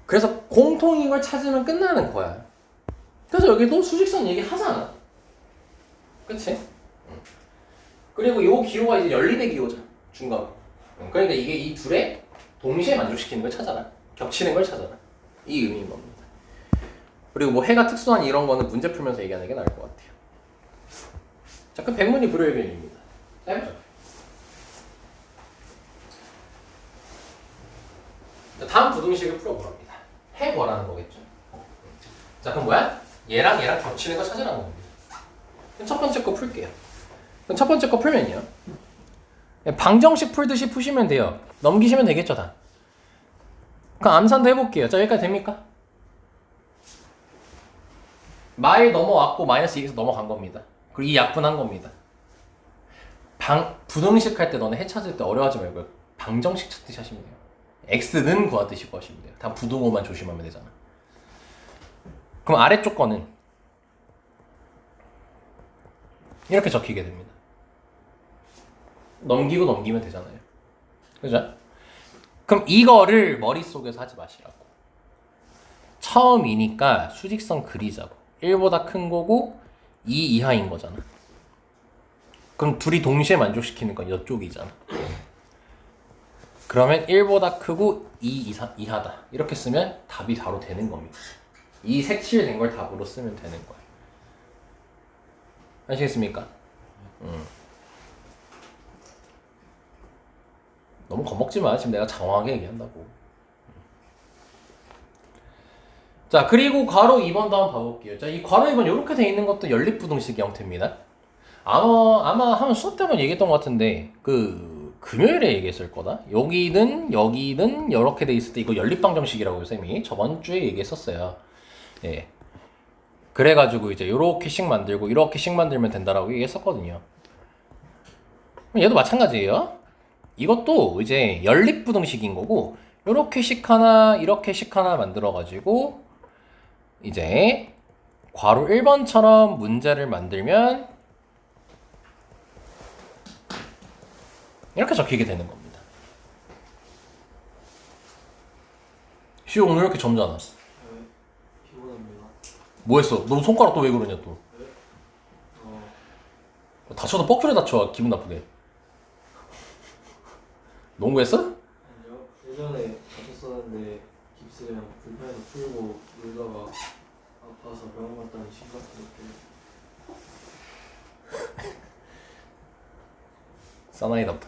그래서 공통인 걸 찾으면 끝나는 거야. 그래서 여기도 수직선 얘기 하잖아. 그치? 그리고 요 기호가 이제 연립의 기호죠. 중간. 그러니까 이게 이 둘의 동시에 만족시키는 걸 찾아라. 겹치는 걸 찾아라. 이 의미인 겁니다. 그리고 뭐 해가 특수한 이런 거는 문제 풀면서 얘기하는 게 나을 것 같아요. 자, 그럼 백문이 불여일견입니다. 자, 해보자. 자, 다음 부등식을 풀어보랍니다. 해보라는 거겠죠. 자, 그럼 뭐야? 얘랑 겹치는 거 찾으라는 겁니다. 그럼 첫 번째 거 풀게요. 그럼 첫 번째 거 풀면요. 방정식 풀듯이 푸시면 돼요. 넘기시면 되겠죠, 다. 그럼 암산도 해볼게요. 자, 여기까지 됩니까? 마일 넘어왔고 마이너스 2에서 넘어간 겁니다. 그리고 이 약분한 겁니다. 부등식 할 때 너네 해 찾을 때 어려워하지 말고요. 방정식 찾듯이 하시면 돼요. x는 구하듯이 구하시면 돼요. 단 부등호만 조심하면 되잖아. 그럼 아래쪽 거는 이렇게 적히게 됩니다. 넘기면 되잖아요. 그죠? 그럼 이거를 머릿속에서 하지 마시라고. 처음이니까 수직선 그리자고. 1보다 큰 거고 2 이하인 거잖아. 그럼 둘이 동시에 만족시키는 건 이쪽이잖아. 그러면 1보다 크고 2 이하다. 이렇게 쓰면 답이 바로 되는 겁니다. 이 색칠된 걸 답으로 쓰면 되는 거야. 아시겠습니까? 너무 겁먹지 마. 지금 내가 장황하게 얘기한다고. 자, 그리고 괄호 2번도 한번 봐볼게요. 자, 이 괄호 2번 이렇게 돼 있는 것도 연립부등식 형태입니다. 아마 한 수업 때만 얘기했던 것 같은데 금요일에 얘기했을 거다. 여기든 이렇게 돼 있을 때 이거 연립방정식이라고 쌤이 저번 주에 얘기했었어요. 예. 그래가지고 이제 요렇게씩 만들고 이렇게씩 만들면 된다라고 얘기했었거든요. 얘도 마찬가지예요. 이것도 이제 연립부등식인 거고 요렇게씩 하나 이렇게씩 하나 만들어가지고 이제 괄호 1번처럼 문제를 만들면 이렇게 적히게 되는 겁니다. 시우 오늘 이렇게 점잖아. 네, 피곤합니다. 뭐 했어? 너 손가락 또 왜 그러냐 또. 네? 다쳐도 뻑큐를 다쳐. 기분 나쁘게. 농구했어? 아니요. 예전에 다쳤었는데 깁스랑 불편해서 풀고 놀다가 아파서 병원 갔다니 심각했는데 사나이답다.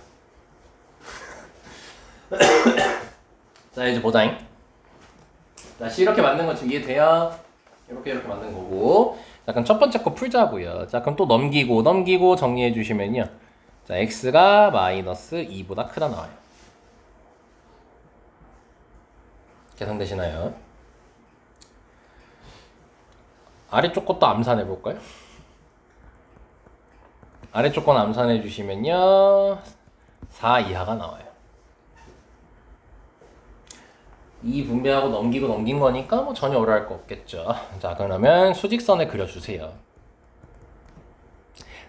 자 이제 보자잉. 자 C 이렇게 만든 거 지금 이해돼요? 이렇게 만든 거고. 자 그럼 첫 번째 거 풀자고요. 자 그럼 또 넘기고 정리해 주시면요. 자 x가 마이너스 2보다 크다 나와요. 계산되시나요? 아래쪽 것도 암산해 볼까요? 아래쪽 건 암산해 주시면요 4 이하가 나와요. 2 분배하고 넘긴 거니까 뭐 전혀 어려울 거 없겠죠. 자 그러면 수직선을 그려주세요.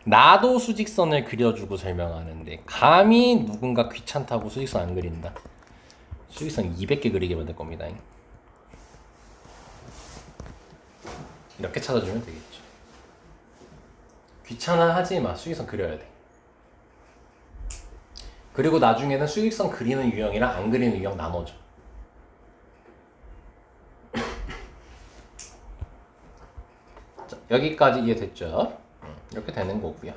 나도 수직선을 그려주고 설명하는데 감히 누군가 귀찮다고 수직선 안 그린다. 수직선 200개 그리게 만들 겁니다. 이렇게 찾아주면 되겠죠. 귀찮아하지 마. 수직선 그려야 돼. 그리고 나중에는 수직선 그리는 유형이랑 안 그리는 유형 나눠져. 자, 여기까지 이해됐죠? 이렇게 되는 거고요.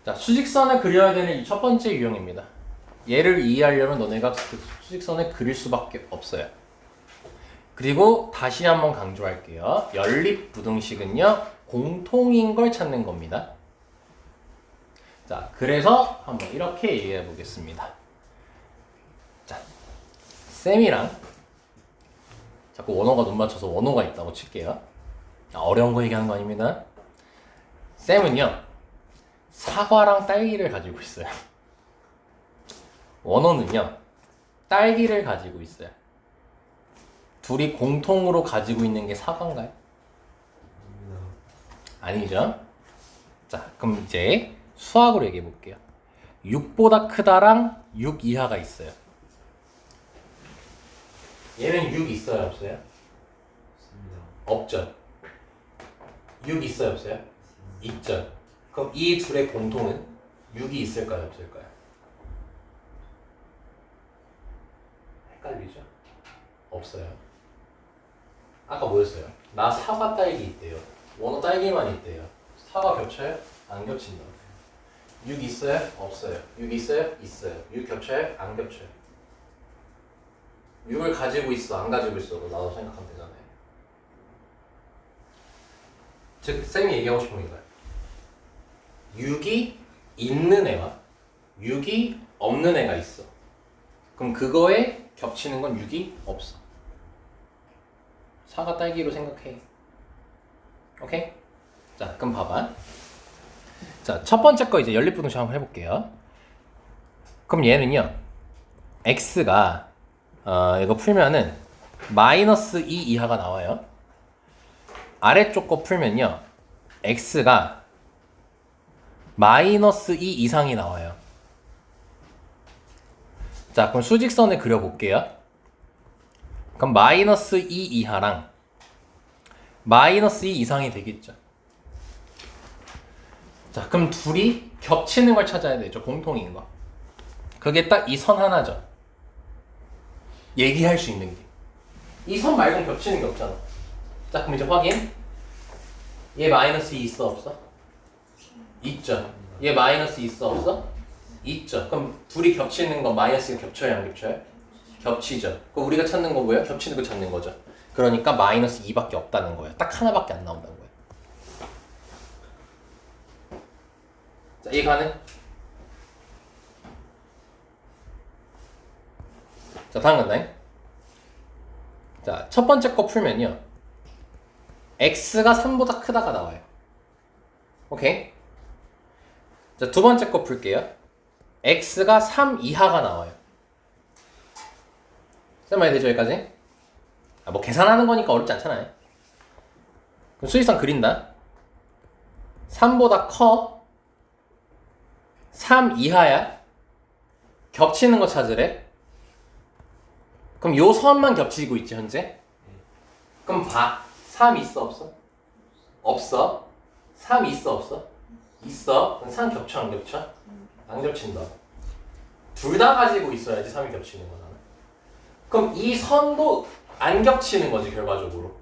자, 수직선을 그려야 되는 이 첫 번째 유형입니다. 얘를 이해하려면 너네가 수직선을 그릴 수밖에 없어요. 그리고 다시 한번 강조할게요. 연립부등식은요 공통인 걸 찾는 겁니다. 자, 그래서 한번 이렇게 얘기해 보겠습니다. 자, 쌤이랑 자꾸 원어가 눈 맞춰서 원어가 있다고 칠게요. 어려운 거 얘기하는 거 아닙니다. 쌤은요 사과랑 딸기를 가지고 있어요. 원어는요 딸기를 가지고 있어요. 둘이 공통으로 가지고 있는 게 사과인가요? 아니죠. 자, 그럼 이제 수학으로 얘기해 볼게요. 6보다 크다랑 6 이하가 있어요. 얘는 6 있어요, 없어요? 없습니다. 없죠. 6 있어요, 없어요? 있죠. 그럼 이 둘의 공통은 6이 있을까요, 없을까요? 헷갈리죠? 없어요. 아까 뭐였어요? 나 사과 딸기 있대요. 원어 딸기만 있대요. 사과 겹쳐요? 안 겹친다. 6 있어요? 없어요. 6 있어요? 있어요. 6 겹쳐요? 안 겹쳐요. 6을 가지고 있어, 안 가지고 있어도 나도 생각하면 되잖아요. 즉, 쌤이 얘기하고 싶은 게 이거야. 6이 있는 애와 6이 없는 애가 있어. 그럼 그거에 겹치는 건 6이 없어. 사과 딸기로 생각해. 오케이? 자, 그럼 봐봐. 자, 첫 번째 거 이제 연립부등식 한번 해볼게요. 그럼 얘는요, x가 이거 풀면은 마이너스 2 이하가 나와요. 아래쪽 거 풀면요, x가 마이너스 2 이상이 나와요. 자, 그럼 수직선을 그려볼게요. 그럼 마이너스 2 이하랑 마이너스 2 이상이 되겠죠. 자, 그럼 둘이 겹치는 걸 찾아야 되죠. 공통인 거. 그게 딱 이 선 하나죠. 얘기할 수 있는 게. 이 선 말고는 겹치는 게 없잖아. 자, 그럼 이제 확인. 얘 마이너스 2 있어 없어? 있죠. 얘 마이너스 2 있어 없어? 있죠. 그럼 둘이 겹치는 건 마이너스가 겹쳐요 안 겹쳐요? 겹치죠. 그럼 우리가 찾는 거 뭐예요? 겹치는 거 찾는 거죠. 그러니까 마이너스 2밖에 없다는 거예요. 딱 하나밖에 안 나온다는 거예요. 자, 이해 가능? 자, 다음 간다. 자, 첫 번째 거 풀면요. x가 3보다 크다가 나와요. 오케이? 자, 두 번째 거 풀게요. x가 3 이하가 나와요. 무슨 말이 되죠, 여기까지? 뭐 계산하는 거니까 어렵지 않잖아요. 그럼 수직선 그린다. 3보다 커. 3 이하야. 겹치는 거 찾으래. 그럼 요 선만 겹치고 있지 현재? 그럼 봐. 3 있어 없어? 없어. 3 있어 없어? 있어. 그럼 3 겹쳐 안 겹쳐? 안 겹친다. 둘 다 가지고 있어야지 3이 겹치는 거잖아. 그럼 이 선도 안 겹치는 거지 결과적으로.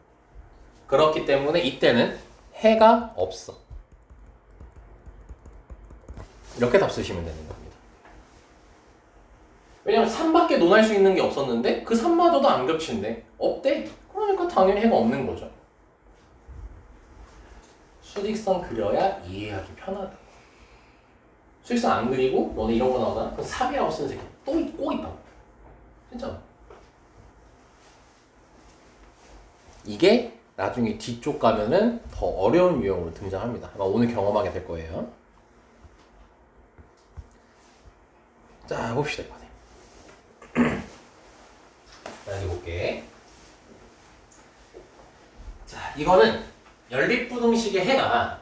그렇기 때문에 이때는 해가 없어. 이렇게 답 쓰시면 되는 겁니다. 왜냐면 3밖에 논할 수 있는 게 없었는데 그 3마저도 안 겹친대. 없대. 그러니까 당연히 해가 없는 거죠. 수직선 그려야 이해하기 편하다. 수직선 안 그리고 너네 이런 거 나오잖아. 그럼 3이라고 쓰는 새끼 또 있고 있다고. 진짜. 이게 나중에 뒤쪽 가면은 더 어려운 유형으로 등장합니다. 아마 오늘 경험하게 될 거예요. 자, 봅시다 이번에. 자, 여기 볼게. 자, 이거는 연립부등식의 해가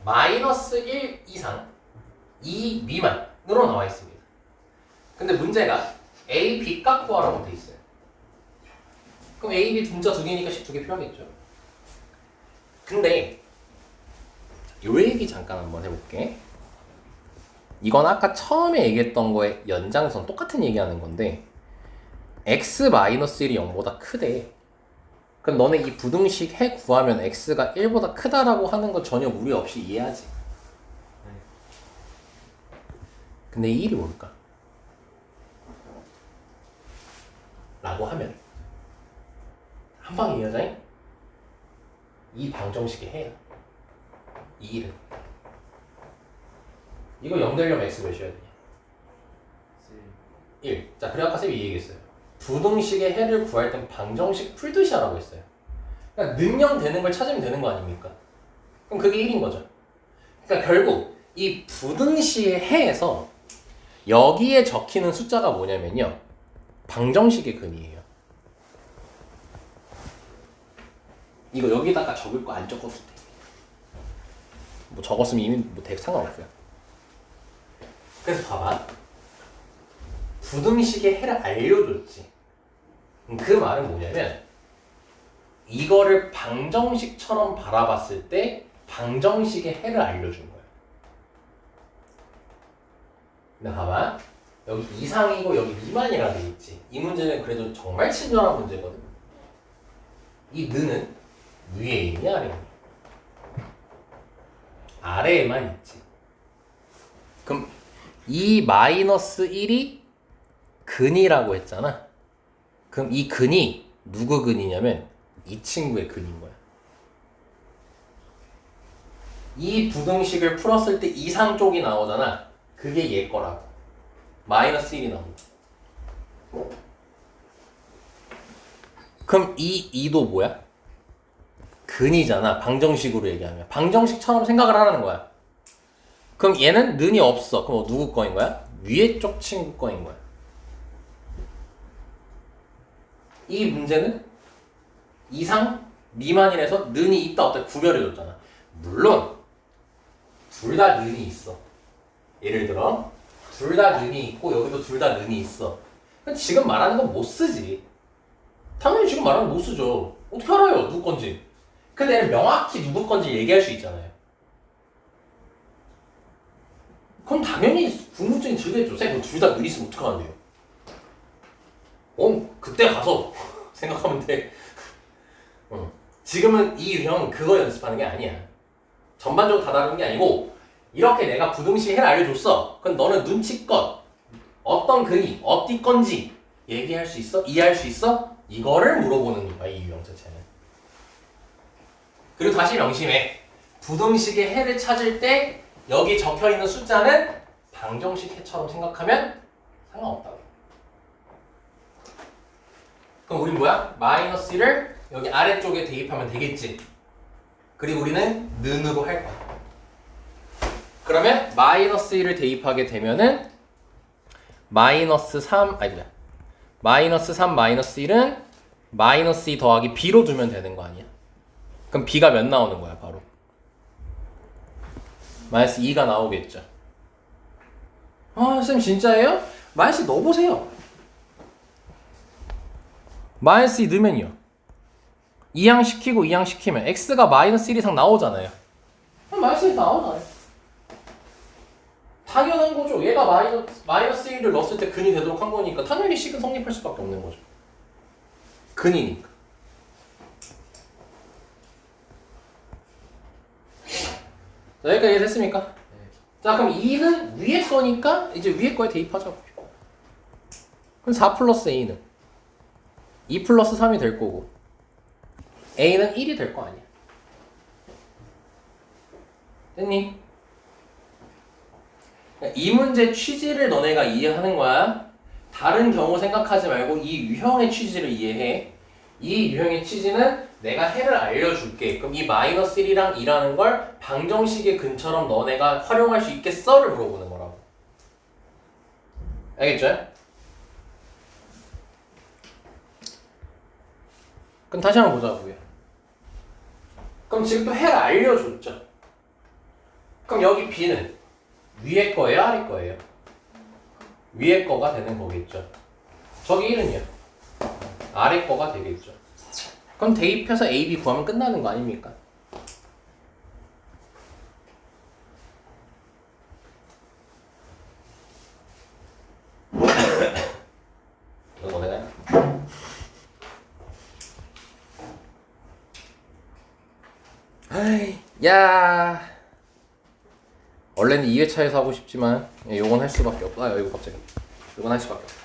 마이너스 1 이상 2 미만으로 나와 있습니다. 근데 문제가 A, B 값 구하라고 돼 있어요. 그럼 A, B 분자 두 개니까 식 두 개 필요하겠죠. 근데 요 얘기 잠깐 한번 해볼게. 이건 아까 처음에 얘기했던 거의 연장선 똑같은 얘기하는 건데 x-1이 0보다 크대. 그럼 너네 이 부등식 해 구하면 x가 1보다 크다라고 하는 거 전혀 무리 없이 이해하지. 근데 이 1이 뭘까? 라고 하면 한 방에 이해하자잉? 이 방정식의 해야. 이 1은 이거 0 되려면 x 몇이어야 되냐? 1. 자, 그래 아까 쌤이 이 얘기했어요. 부등식의 해를 구할 땐 방정식 풀듯이 하라고 했어요. 그러니까 능형되는 걸 찾으면 되는 거 아닙니까? 그럼 그게 1인 거죠. 그러니까 결국 이 부등식의 해에서 여기에 적히는 숫자가 뭐냐면요. 방정식의 근이에요. 이거 여기다가 적을 거 안 적어도 돼. 뭐 적었으면 이미 뭐 되게 상관없고요. 그래서 봐봐. 부등식의 해를 알려줬지. 그 말은 뭐냐면 이거를 방정식처럼 바라봤을 때 방정식의 해를 알려준 거야. 근데 봐봐. 여기 이상이고 여기 미만이라 돼 있지. 이 문제는 그래도 정말 친절한 문제거든. 이 느는 위에 있니 아래에 있니? 아래에만 있지. 그럼 이 마이너스 1이 근이라고 했잖아. 그럼 이 근이 누구 근이냐면 이 친구의 근인 거야. 이 부등식을 풀었을 때 이상 쪽이 나오잖아. 그게 얘 거라고. 마이너스 1이 나온다. 그럼 이 2도 뭐야? 근이잖아. 방정식으로 얘기하면. 방정식처럼 생각을 하라는 거야. 그럼 얘는 는이 없어. 그럼 누구 거인 거야? 위에 쪽 친구 거인 거야. 이 문제는 이상, 미만이라서 는이 있다 없다 구별해줬잖아. 물론 둘 다 는이 있어. 예를 들어 둘 다 는이 있고 여기도 둘 다 는이 있어. 지금 말하는 건 못 쓰지. 당연히 지금 말하면 못 쓰죠. 어떻게 알아요? 누구 건지. 근데 얘는 명확히 누구 건지 얘기할 수 있잖아요. 그럼 당연히 궁금증이 들겠죠. 쌤, 둘 다 늘 있으면 어떡하는데요? 그때 가서 생각하면 돼. 지금은 이 유형은 그거 연습하는 게 아니야. 전반적으로 다 다른 게 아니고 이렇게 내가 부등식 해를 알려줬어. 그럼 너는 눈치껏 어떤 근이 어디 건지 얘기할 수 있어? 이해할 수 있어? 이거를 물어보는 거야, 이 유형 자체는. 그리고 다시 명심해. 부등식의 해를 찾을 때 여기 적혀있는 숫자는 방정식 해처럼 생각하면 상관없다고. 그럼 우린 뭐야? 마이너스 1을 여기 아래쪽에 대입하면 되겠지. 그리고 우리는 는으로 할 거야. 그러면 마이너스 1을 대입하게 되면은 마이너스 3, 마이너스 3 마이너스 1은 마이너스 2 더하기 b로 두면 되는 거 아니야? 그럼 b가 몇 나오는 거야, 바로? 마이너스 2가 나오겠죠. 쌤 진짜예요? 마이너스 2 넣어보세요. 마이너스 2 넣으면요. 이항 시키고 이항 시키면 x가 마이너스 1 이상 나오잖아요. 마이너스 1 나오잖아요. 당연한 거죠. 얘가 마이너스 1을 넣었을 때 근이 되도록 한 거니까 당연히 식은 성립할 수밖에 없는 거죠. 근이니까. 자, 여기까지 이해됐습니까? 네. 자, 그럼 2는 위에 거니까 이제 위에 거에 대입하자고. 그럼 4 플러스 a는 2 플러스 3이 될 거고 a는 1이 될 거 아니야. 됐니? 이 문제 취지를 너네가 이해하는 거야. 다른 경우 생각하지 말고 이 유형의 취지를 이해해. 이 유형의 취지는 내가 해를 알려줄게. 그럼 이 마이너스 1이랑 2라는 걸 방정식의 근처럼 너네가 활용할 수 있겠어?를 물어보는 거라고. 알겠죠? 그럼 다시 한번 보자고요. 그럼 지금 또 해를 알려줬죠. 그럼 여기 b는 위에 거예요? 아래 거예요? 위에 거가 되는 거겠죠. 저기 1은요? 아래 거가 되겠죠. 그럼 대입해서 a, b 구하면 끝나는 거 아닙니까? 이거 내가 아이, 야. 원래는 2회차에서 하고 싶지만 요건 할 수밖에 없다. 이거 갑자기. 요건 할 수밖에 없다.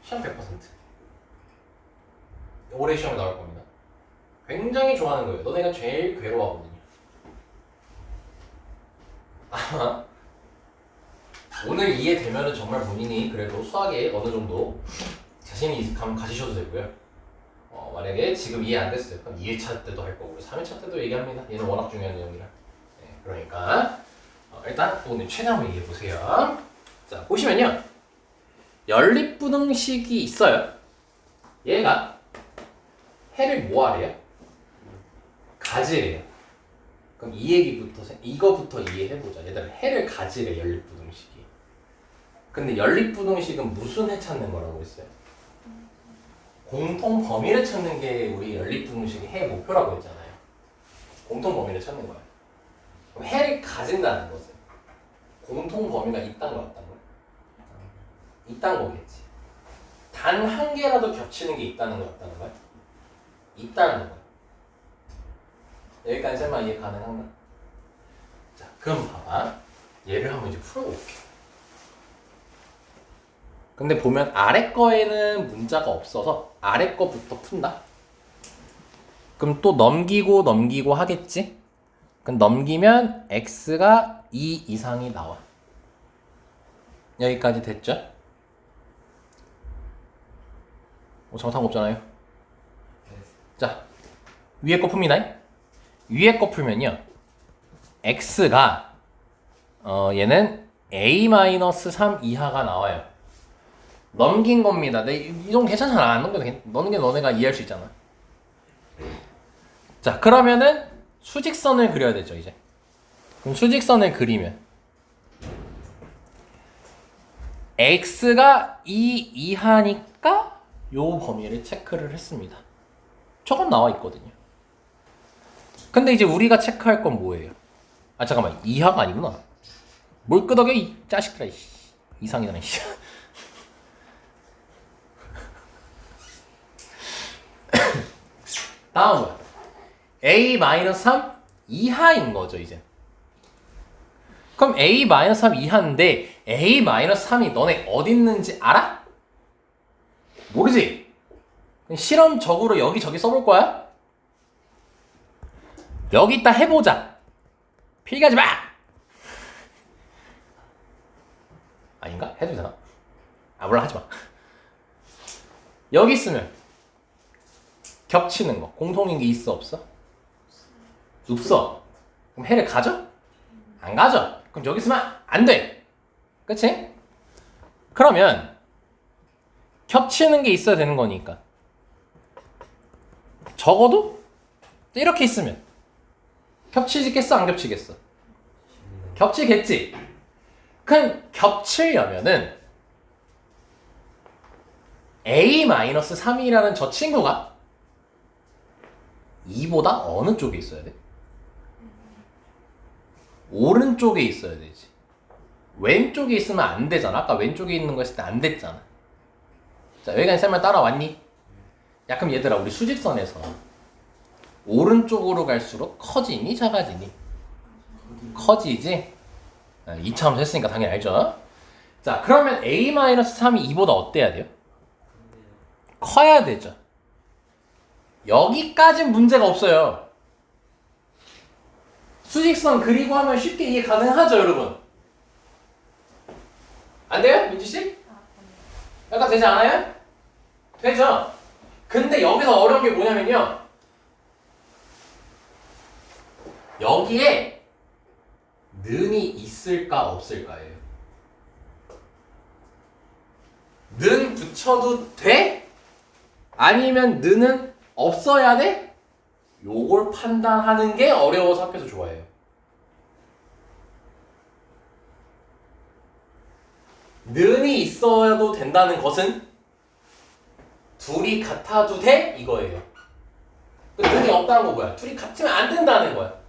시험 100%. 올해 시험에 나올 겁니다. 굉장히 좋아하는 거예요. 너네가 제일 괴로워하거든요. 아마 오늘 이해되면은 정말 본인이 그래도 수학에 어느 정도 자신이 가지셔도 되고요. 만약에 지금 이해 안 됐어요. 그럼 2회차 때도 할 거고 3회차 때도 얘기합니다. 얘는 워낙 중요한 내용이라. 네, 그러니까 일단 오늘 최대한 한번 얘기해 보세요. 자, 보시면요. 연립부등식이 있어요. 얘가 해를 뭐 하래요? 가지래요. 그럼 이 얘기부터 이거부터 이해해보자. 얘들아, 해를 가지래, 연립부등식이. 근데 연립부등식은 무슨 해 찾는 거라고 했어요? 공통 범위를 찾는 게 우리 연립부등식의 해 목표라고 했잖아요. 공통 범위를 찾는 거야. 그럼 해를 가진다는 것은 공통 범위가 있다는 거 같다는 거야? 있다는 거겠지. 단 한 개라도 겹치는 게 있다는 거 같다는 거야? 있다는 거야. 여기까지 설마 이해 가능한가? 자, 그럼 봐봐. 얘를 한번 이제 풀어볼게. 근데 보면 아래 거에는 문자가 없어서 아래 거부터 푼다. 그럼 또 넘기고 하겠지? 그럼 넘기면 x가 2 이상이 나와. 여기까지 됐죠? 잘못한 거 없잖아요. 자, 위에 거 풉니다. 위에 거 풀면요. x가 얘는 a-3 이하가 나와요. 넘긴 겁니다. 이건 괜찮잖아. 안 넘겨도 넣는 게 너네가 이해할 수 있잖아. 자, 그러면은 수직선을 그려야 되죠, 이제. 그럼 수직선을 그리면 x가 2 이하니까 요 범위를 체크를 했습니다. 저건 나와 있거든요. 근데 이제 우리가 체크할 건 뭐예요? 아 잠깐만, 이하가 아니구나. 뭘 끄덕여 이 자식들아. 이상이잖아. 다음은 a-3 이하인 거죠 이제. 그럼 a-3 이하인데 a-3이 너네 어디 있는지 알아? 모르지? 실험적으로 여기저기 써볼 거야? 여기 있다 해보자. 필기하지 마! 아닌가? 해도 되나? 아 몰라, 하지 마. 여기 있으면 겹치는 거 공통인 게 있어 없어? 없어. 그럼 해를 가져? 안 가져. 그럼 여기 있으면 안 돼. 그치? 그러면 겹치는 게 있어야 되는 거니까 적어도 이렇게 있으면 겹치겠어 안 겹치겠어? 겹치겠지. 그럼 겹치려면은 a-3이라는 저 친구가 2보다 어느 쪽에 있어야 돼? 오른쪽에 있어야 되지. 왼쪽에 있으면 안 되잖아. 아까 왼쪽에 있는 거 했을 때 안 됐잖아. 자, 여기까지 설명 따라왔니? 야, 그럼 얘들아, 우리 수직선에서 오른쪽으로 갈수록 커지니 작아지니? 커지지? 2차함수 했으니까 당연히 알죠? 자, 그러면 a-3이 2보다 어때야 돼요? 커야 되죠. 여기까진 문제가 없어요. 수직선 그리고 하면 쉽게 이해 가능하죠, 여러분? 안 돼요? 민지씨? 약간 되지 않아요? 되죠? 근데 여기서 어려운 게 뭐냐면요, 여기에 는이 있을까 없을까예요. 는 붙여도 돼? 아니면 는은 없어야 돼? 요걸 판단하는 게 어려워서 학교에서 좋아해요. 는이 있어도 된다는 것은 둘이 같아도 돼? 이거예요. 는이 없다는 거 뭐야? 둘이 같으면 안 된다는 거야.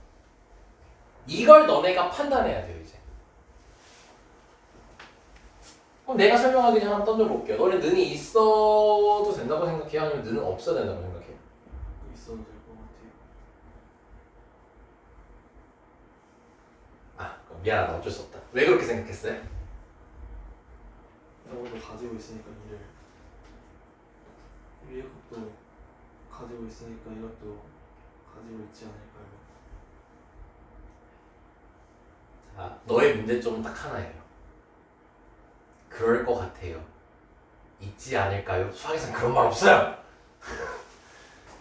이걸 너네가 판단해야 돼요, 이제. 그럼 내가 설명하기 전에 한번 던져볼게요. 너네 는이 있어도 된다고 생각해? 아니면 는은 없어야 된다고 생각해? 있어도 될 것 같아요. 아, 미안하다. 어쩔 수 없다. 왜 그렇게 생각했어요? 저것도 가지고 있으니까 이를 위에 것도 가지고 있으니까 이것도 가지고 있지 않을까요? 자, 너의 문제점은 딱 하나예요. 그럴 것 같아요. 있지 않을까요? 수학에서는 그런 말 없어요.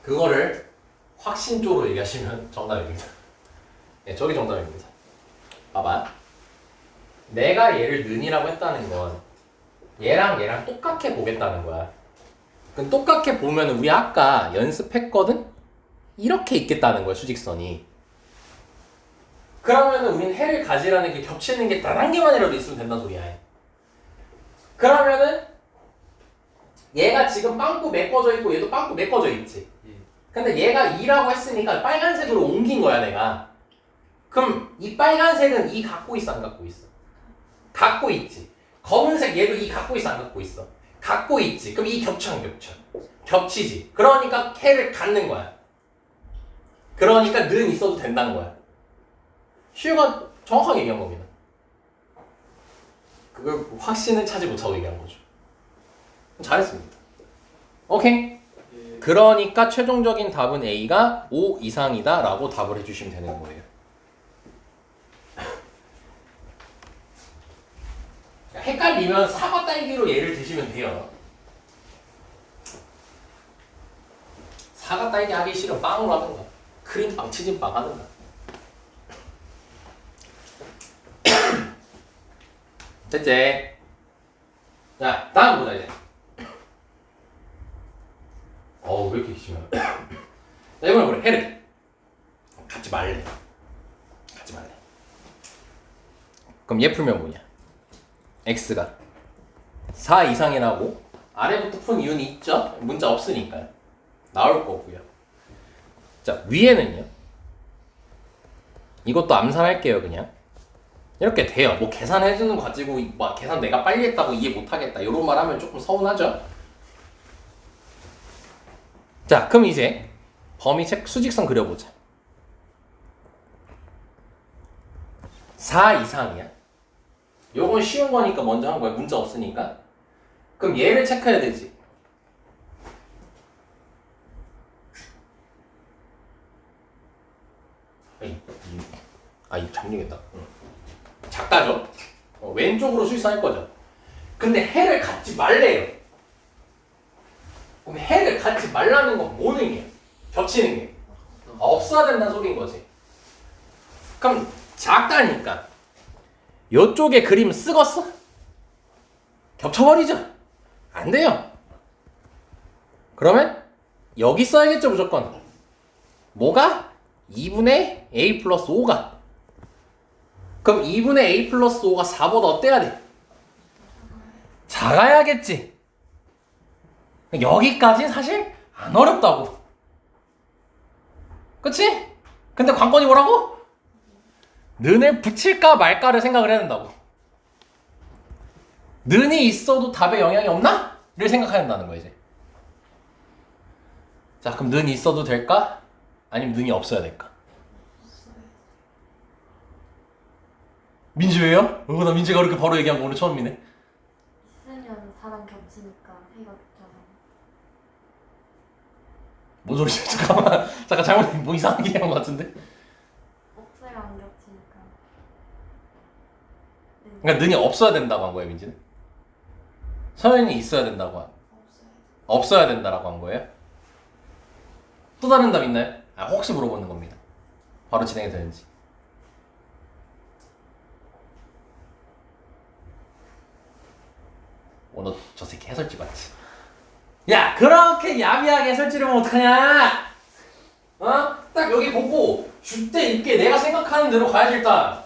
그거를 확신적으로 얘기하시면 정답입니다. 네, 저기 정답입니다. 봐봐. 내가 얘를 는이라고 했다는 건 얘랑 똑같게 보겠다는 거야. 그럼 똑같게 보면 우리 아까 연습했거든? 이렇게 있겠다는 거야, 수직선이. 그러면 우린 해를 가지라는 게 겹치는 게 단 한 개만이라도 있으면 된다는 소리야. 그러면은 얘가 지금 빵꾸 메꿔져 있고 얘도 빵꾸 메꿔져 있지. 근데 얘가 2라고 했으니까 빨간색으로 옮긴 거야, 내가. 그럼 이 빨간색은 2 갖고 있어, 안 갖고 있어? 갖고 있지. 검은색 얘도 2 갖고 있어, 안 갖고 있어? 갖고 있지. 그럼 2 겹쳐, 안 겹쳐? 겹치지. 그러니까 해를 갖는 거야. 그러니까 는 있어도 된다는 거야. 시우가 정확하게 얘기한 겁니다. 그걸 확신을 차지 못하고 얘기한 거죠. 잘했습니다. 오케이. 예. 그러니까 최종적인 답은 A가 5 이상이다 라고 답을 해주시면 되는 거예요. 헷갈리면 사과 딸기로 얘를 드시면 돼요. 사과 딸기 하기 싫으면 빵으로 하든가 크림빵, 치즈빵 하든가. 됐지? 자, 다음 보자 이제. 왜 이렇게 심해요? 자, 이번에 뭐래? 해를 갖지 말래. 갖지 말래. 그럼 얘 풀면 뭐냐? x가 4 이상이라고 아래부터 푼 이유는 있죠? 문자 없으니까요. 나올 거고요. 자, 위에는요. 이것도 암산할게요, 그냥. 이렇게 돼요. 뭐 계산해주는 거 가지고 뭐 계산 내가 빨리 했다고 이해 못하겠다 이런 말 하면 조금 서운하죠? 자, 그럼 이제 범위책 수직선 그려보자. 4 이상이야. 요건 쉬운 거니까 먼저 한 거야. 문자 없으니까. 그럼 얘를 체크해야 되지. 이거 잡리겠다. 작다죠? 왼쪽으로 수직선 할 거죠. 근데 해를 갖지 말래요. 그럼 해를 갖지 말라는 건 뭐는 게? 겹치는 게. 없어야 된다는 소리인 거지. 그럼 작다니까. 요쪽에 그림 쓰겄어? 겹쳐버리죠? 안 돼요. 그러면 여기 써야겠죠, 무조건. 뭐가? 2분의 a 플러스 5가. 그럼 2분의 a 플러스 5가 4보다 어때야 돼? 작아야겠지. 여기까지는 사실 안 어렵다고. 그치? 근데 관건이 뭐라고? 는을 붙일까 말까를 생각을 해야 된다고. 는이 있어도 답에 영향이 없나? 를 생각해야 된다는 거야 이제. 자, 그럼 는이 있어도 될까? 아니면 는이 없어야 될까? 민지 왜요? 나 민지가 그렇게 바로 얘기한 거 오늘 처음이네. 있으면 사람 겹치니까 해가 겹쳐서. 뭔 소리지? 잠깐만. 잠깐 잘못 뭐 이상하게 얘기한 것 같은데. 없어야 안 겹치니까. 그러니까 는이 없어야 된다고 한 거예요, 민지는? 서연이 있어야 된다고 없어야 된다라고 한 거예요? 또 다른 답 있나요? 혹시 물어보는 겁니다. 바로 진행이 되는지. 너 저 새끼 해설지 맞지? 야, 그렇게 야비하게 해설지를 하면 어떡하냐? 딱 여기 보고 줏대 있게 내가 생각하는 대로 가야지 일단.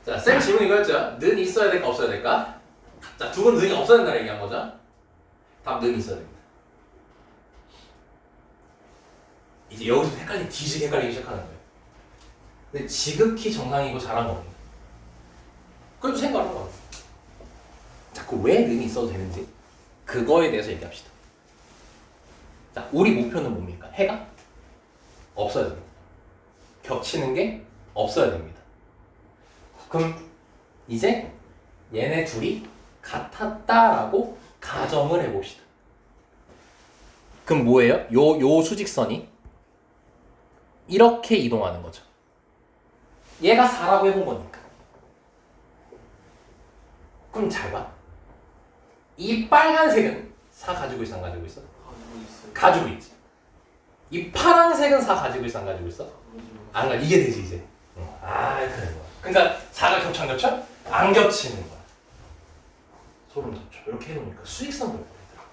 자, 쌤 질문 이거였죠? 는 있어야 될까 없어야 될까? 자, 두 분 는이 없어야 된다는 얘기한 거죠? 답 는 있어야 됩니다. 이제 여기서 뒤지게 헷갈리기 시작하는 거예요. 근데 지극히 정상이고 잘한 겁니다. 그래도 생각을 한 거예요. 자, 그 왜 는이 있어도 되는지 그거에 대해서 얘기합시다. 자, 우리 목표는 뭡니까? 해가 없어야 됩니다. 겹치는 게 없어야 됩니다. 그럼 이제 얘네 둘이 같았다라고 가정을 해봅시다. 그럼 뭐예요? 요 수직선이 이렇게 이동하는 거죠. 얘가 4라고 해본 거니까. 그럼 잘 봐. 이 빨간색은 4 가지고 있어, 안 가지고 있어? 가지고 있지. 이 파란색은 4 가지고 있어, 안 가지고 있어? 안 가. 이게 되지 이제. 그래. 그러니까 4가 겹쳐 안 겹쳐? 안 겹치는 거야. 소름 돋죠. 이렇게 해놓으니까 수직선 그릴 거야.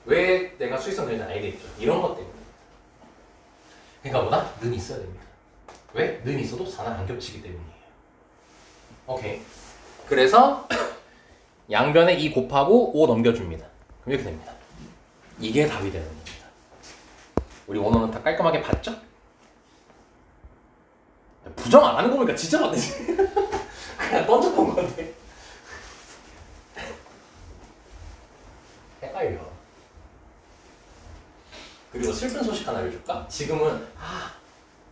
왜 내가 수직선 그리는지 알겠죠? 이런 것 때문에. 그러니까 뭐다? 는이 있어야 됩니다. 왜? 는이 있어도 4는 안 겹치기 때문이에요. 오케이. 그래서 양변에 2 곱하고 5 넘겨줍니다. 그럼 이렇게 됩니다. 이게 답이 되는 겁니다. 우리 원어는 다 깔끔하게 봤죠? 부정 안 하는 거 보니까 진짜 맞네. 그냥 던져본 건데. 헷갈려. 그리고 슬픈 소식 하나 알려줄까? 지금은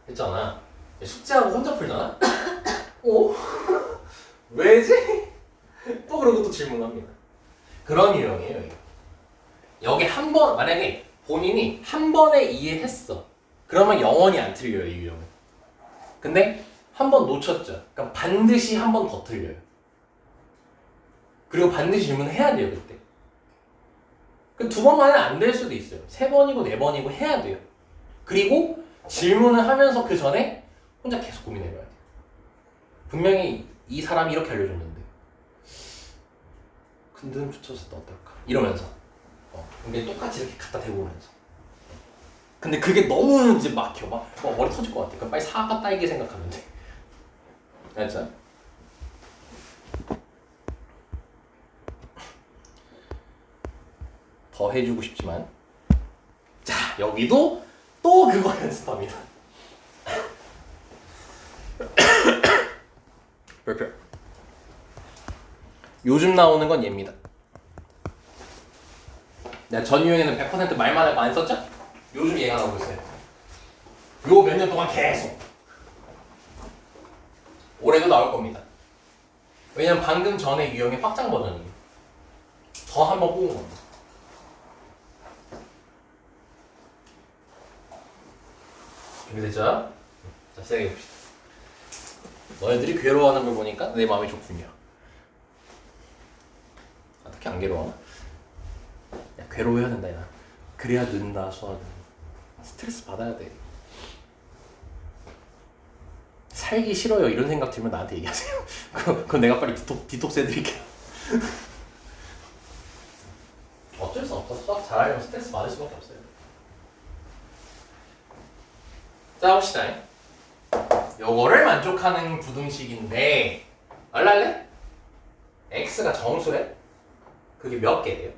했잖아. 숙제하고 혼자 풀잖아? 왜지? 또 그러고 또 질문합니다. 그런 유형이에요. 이거. 여기 한 번, 만약에 본인이 한 번에 이해했어. 그러면 영원히 안 틀려요, 이 유형은. 근데 한 번 놓쳤죠. 그럼 반드시 한 번 더 틀려요. 그리고 반드시 질문을 해야 돼요, 그때. 그 두 번만에 안 될 수도 있어요. 3번이고 4번이고 해야 돼요. 그리고 질문을 하면서 그 전에 혼자 계속 고민해봐야 돼요. 분명히 이 사람이 이렇게 알려줬는데 근데 붙였을 때 어떨까? 이러면서 근데 똑같이 이렇게 갖다 대보면서 근데 그게 너무 이제 막혀. 머리 터질 것 같아. 그럼 빨리 사과 딸기 생각하면 돼. 알죠? 더 해주고 싶지만 자 여기도 또 그거 연습합니다. 별표. 요즘 나오는 건 얘입니다. 내가 전 유형에는 100% 말만 하고 안 썼죠? 요즘 얘가 나오고 있어요. 요 몇 년 동안 계속. 올해도 나올 겁니다. 왜냐면 방금 전에 유형의 확장 버전이에요. 더 한번 뽑은 겁니다. 준비됐죠? 자, 시작해 봅시다. 너희들이 괴로워하는 걸 보니까 내 마음이 좋군요. 어떻게 안 괴로워하나? 야, 괴로워해야 된다, 야. 그래야 는다, 수학은. 스트레스 받아야 돼. 살기 싫어요, 이런 생각 들면 나한테 얘기하세요. 그건 내가 빨리 디톡스 해드릴게요. 어쩔 수 없어. 수학 잘하려면 스트레스 받을 수밖에 없어요. 자, 봅시다. 요거를 만족하는 부등식인데 알랄래? x가 정수래? 그게 몇 개래요?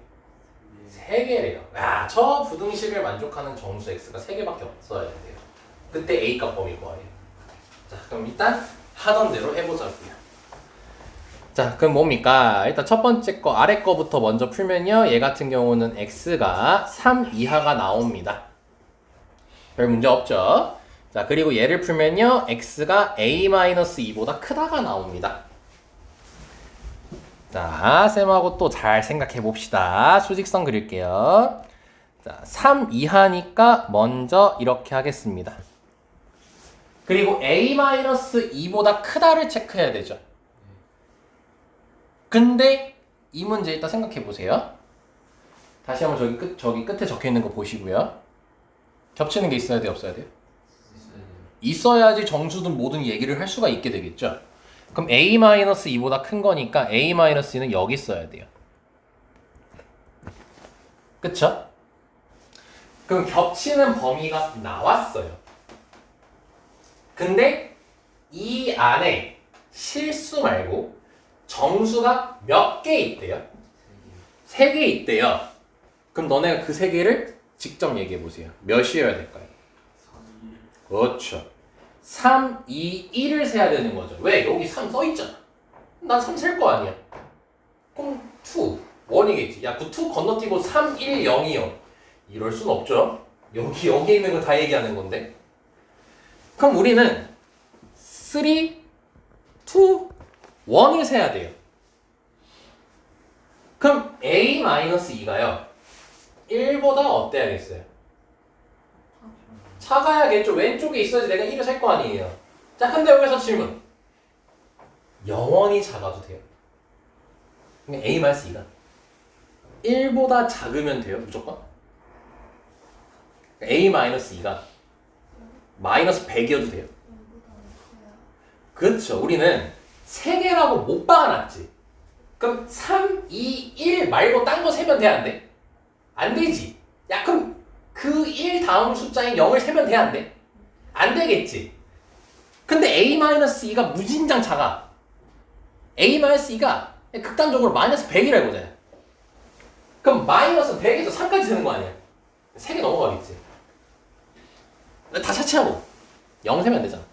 3개래요. 야, 저 부등식을 만족하는 정수 x가 3개밖에 없어야 돼요. 그때 a 값 범위 구하래요. 자, 그럼 일단 하던 대로 해보자고요. 자, 그럼 뭡니까? 일단 첫 번째 거 아래 거부터 먼저 풀면요. 얘 같은 경우는 x가 3 이하가 나옵니다. 별 문제 없죠? 자, 그리고 얘를 풀면요. x가 a-2보다 크다가 나옵니다. 자, 쌤하고 또 잘 생각해 봅시다. 수직선 그릴게요. 자, 3 이하니까 먼저 이렇게 하겠습니다. 그리고 a-2보다 크다를 체크해야 되죠. 근데 이 문제 일단 생각해 보세요. 다시 한번 저기 끝에 적혀 있는 거 보시고요. 겹치는 게 있어야 돼요, 없어야 돼요? 있어야지 정수든 뭐든 얘기를 할 수가 있게 되겠죠. 그럼 a-2보다 큰 거니까 a-2는 여기 있어야 돼요. 그쵸? 그럼 겹치는 범위가 나왔어요. 근데 이 안에 실수 말고 정수가 몇 개 있대요? 3개 있대요. 그럼 너네가 그 3개를 직접 얘기해 보세요. 몇이어야 될까요? 그렇죠. 3, 2, 1을 세야 되는 거죠. 왜? 여기 3 써있잖아. 난 3 셀 거 아니야. 그럼 2, 1이겠지. 야, 그 2 건너뛰고 3, 1, 0이요. 이럴 순 없죠. 여기에 있는 거 다 얘기하는 건데. 그럼 우리는 3, 2, 1을 세야 돼요. 그럼 a-2가요. 1보다 어때야겠어요? 작아야겠죠. 왼쪽에 있어야지 내가 1을 셀 거 아니에요. 자, 근데 여기서 질문. 0원이 작아도 돼요? 그럼 a-2가 1보다 작으면 돼요? 무조건? a-2가 마이너스 100이어도 돼요? 그렇죠. 우리는 3개라고 못 박아놨지. 그럼 3, 2, 1 말고 딴 거 세면 돼, 안 돼? 안 되지. 야, 그럼 그 1 다음 숫자인 0을 세면 돼, 안 돼? 안 되겠지. 근데 a-2가 무진장 작아. a-2가 극단적으로 마이너스 100이라 해보자. 그럼 마이너스 100에서 3까지 되는 거 아니야? 3개 넘어가겠지. 다 차치하고 0 세면 안 되잖아.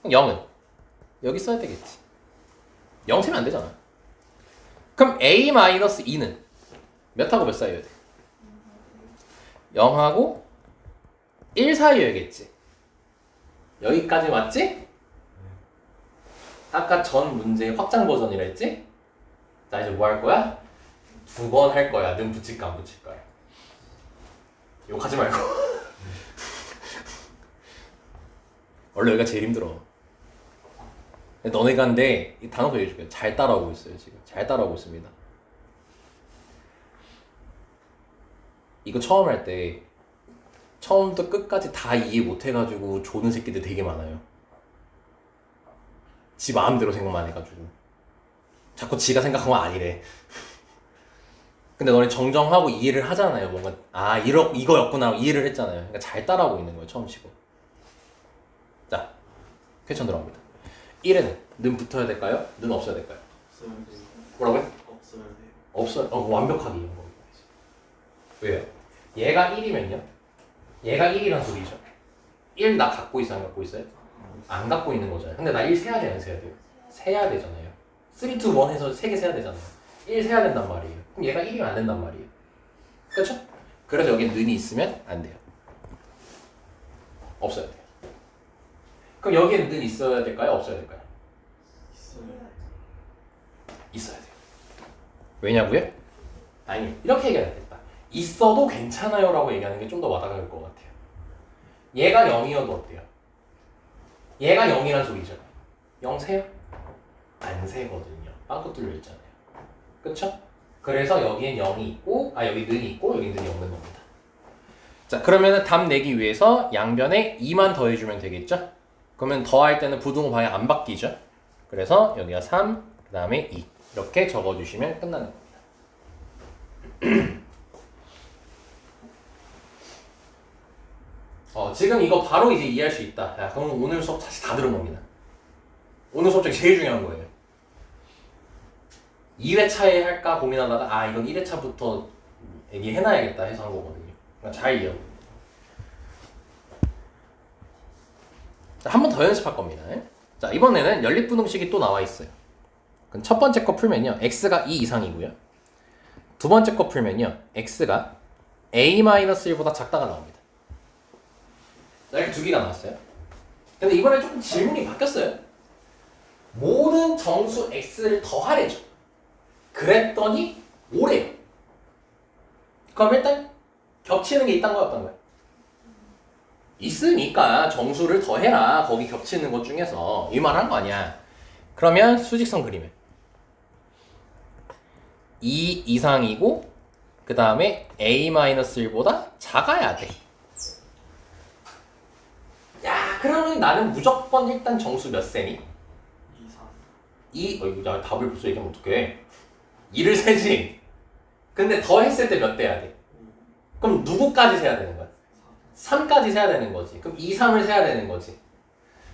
그럼 0은 여기 써야 되겠지. 0 세면 안 되잖아. 그럼 a-2는 몇하고 몇 사이여야 돼? 0하고 1 사이여야겠지. 여기까지 맞지? 아까 전 문제의 확장 버전이라 했지? 자, 이제 뭐 할 거야? 2번 할 거야. 는 붙일까 안 붙일까? 욕하지 말고. 원래 여기가 제일 힘들어. 너네가 근데 이 단어 보여줄게요. 잘 따라오고 있어요. 지금 잘 따라오고 있습니다. 이거 처음 할 때 처음부터 끝까지 다 이해 못해가지고 조는 새끼들 되게 많아요. 지 마음대로 생각만 해가지고 자꾸 지가 생각한 건 아니래. 근데 너네 정정하고 이해를 하잖아요. 뭔가 아 이거였구나 이해를 했잖아요. 그러니까 잘 따라오고 있는 거예요. 처음 치고. 자, 퀘스천 들어갑니다. 1에는 는 붙어야 될까요? 는 없어야 될까요? 없어야 돼요. 뭐라고요? 없어야 돼요. 없어요. 완벽하게 이런 거. 왜요? 얘가 1이면요? 얘가 1이란 소리죠. 1 나 갖고 있어요? 안 갖고 있어요? 안 갖고 있는 거잖아요. 근데 나 1 세야 돼요? 안 세야 돼요? 세야 되잖아요. 3, 2, 1 해서 3개 세야 되잖아요. 1 세야 된단 말이에요. 그럼 얘가 1이면 안 된단 말이에요. 그렇죠? 그래서 여기 는이 있으면 안 돼요. 없어야 돼요. 그럼 여기에는 는 있어야 될까요? 없어야 될까요? 있어요. 있어야 돼요. 왜냐고요? 아니, 이렇게 얘기해야겠다. 있어도 괜찮아요 라고 얘기하는 게 좀 더 와닿을 것 같아요. 얘가 0이어도 어때요? 얘가 0이란 소리죠. 0 세요? 안 세거든요. 빵꾸 뚫려 있잖아요. 그쵸? 그래서 여기엔 0이 있고, 여기 는이 있고, 여기 는이 없는 겁니다. 자, 그러면은 답 내기 위해서 양변에 2만 더해주면 되겠죠? 그러면 더할 때는 부등호 방향 안 바뀌죠? 그래서 여기가 3, 그 다음에 2. 이렇게 적어주시면 끝나는 겁니다. 지금 이거 바로 이제 이해할 수 있다. 야, 그럼 오늘 수업 다시 다 들은 겁니다. 오늘 수업 중에 제일 중요한 거예요. 2회차에 할까 고민하다가 이건 1회차부터 얘기해놔야겠다 해서 한 거거든요. 그러니까 잘 이해하고. 자, 한 번 더 연습할 겁니다. 자, 이번에는 연립분홍식이 또 나와 있어요. 그럼 첫 번째 거 풀면요. x가 2 이상이고요. 두 번째 거 풀면요. x가 a-1보다 작다가 나옵니다. 자, 이렇게 두 개가 나왔어요. 근데 이번에 조금 질문이 바뀌었어요. 모든 정수 x를 더하래죠. 그랬더니 5래요. 그럼 일단 겹치는 게 있단 거야, 없단 거야? 있으니까 정수를 더해라. 거기 겹치는 것 중에서 이 말 한 거 아니야. 그러면 수직선 그리면 2 이상이고 그 다음에 a-1보다 작아야 돼. 야, 그러면 나는 무조건 일단 정수 몇 세니? 2, 3. 나 답을 벌써 얘기하면 어떡해. 2를 세지. 근데 더 했을 때 몇 대 해야 돼? 그럼 누구까지 세야 되는 거야? 3까지 세야 되는 거지. 그럼 2, 3을 세야 되는 거지.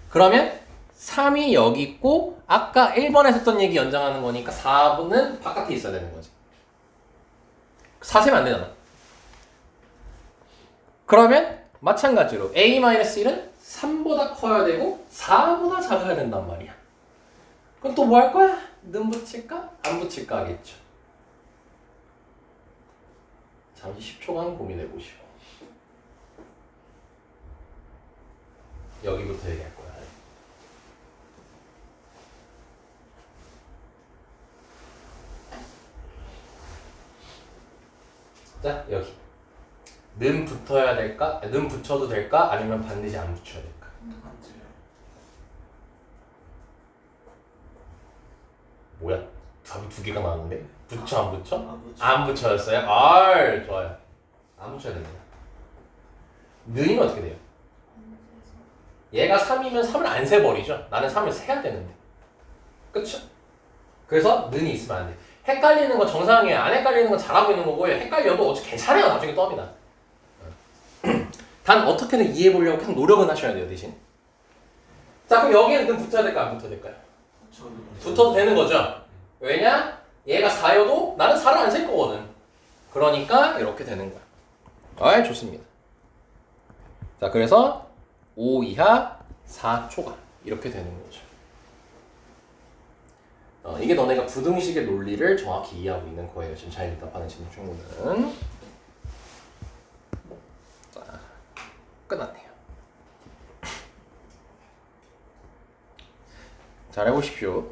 그러면 3이 여기 있고 아까 1번에 했던 얘기 연장하는 거니까 4분은 바깥에 있어야 되는 거지. 4 세면 안 되잖아. 그러면 마찬가지로 a-1은 3보다 커야 되고 4보다 작아야 된단 말이야. 그럼 또 뭐 할 거야? 는 붙일까? 안 붙일까 하겠죠. 잠시 10초간 고민해 보시고 여기부터 얘기할 거야. 자, 여기 는 붙어야 될까? 는 붙여도 될까? 아니면 반드시 안 붙여야 될까? 안 돼요. 뭐야? 답이 두 개가 나왔는데? 붙여 안 붙여? 안 붙여. 안 붙여였어요? 좋아요. 안 붙여야 됩니다. 는이면 어떻게 돼요? 얘가 3이면 3을 안 세버리죠? 나는 3을 세야 되는데. 그쵸? 그래서 는이 있으면 안 돼. 헷갈리는 건 정상이에요. 안 헷갈리는 건 잘하고 있는 거고요. 헷갈려도 어차피 괜찮아요. 나중에 또 합니다. 단 어떻게든 이해해 보려고 그냥 노력은 하셔야 돼요. 대신. 자, 그럼 여기에는 는 붙어야 될까? 안 붙어야 될까요? 붙어도 되는 거죠? 왜냐? 얘가 4여도 나는 4를 안 셀 거거든. 그러니까 이렇게 되는 거야. 좋습니다. 자, 그래서 5 이하 4 초과 이렇게 되는 거죠. 이게 너네가 부등식의 논리를 정확히 이해하고 있는 거예요. 지금 잘 대답하는 질문 충분은. 자, 끝났네요. 잘 해보십시오.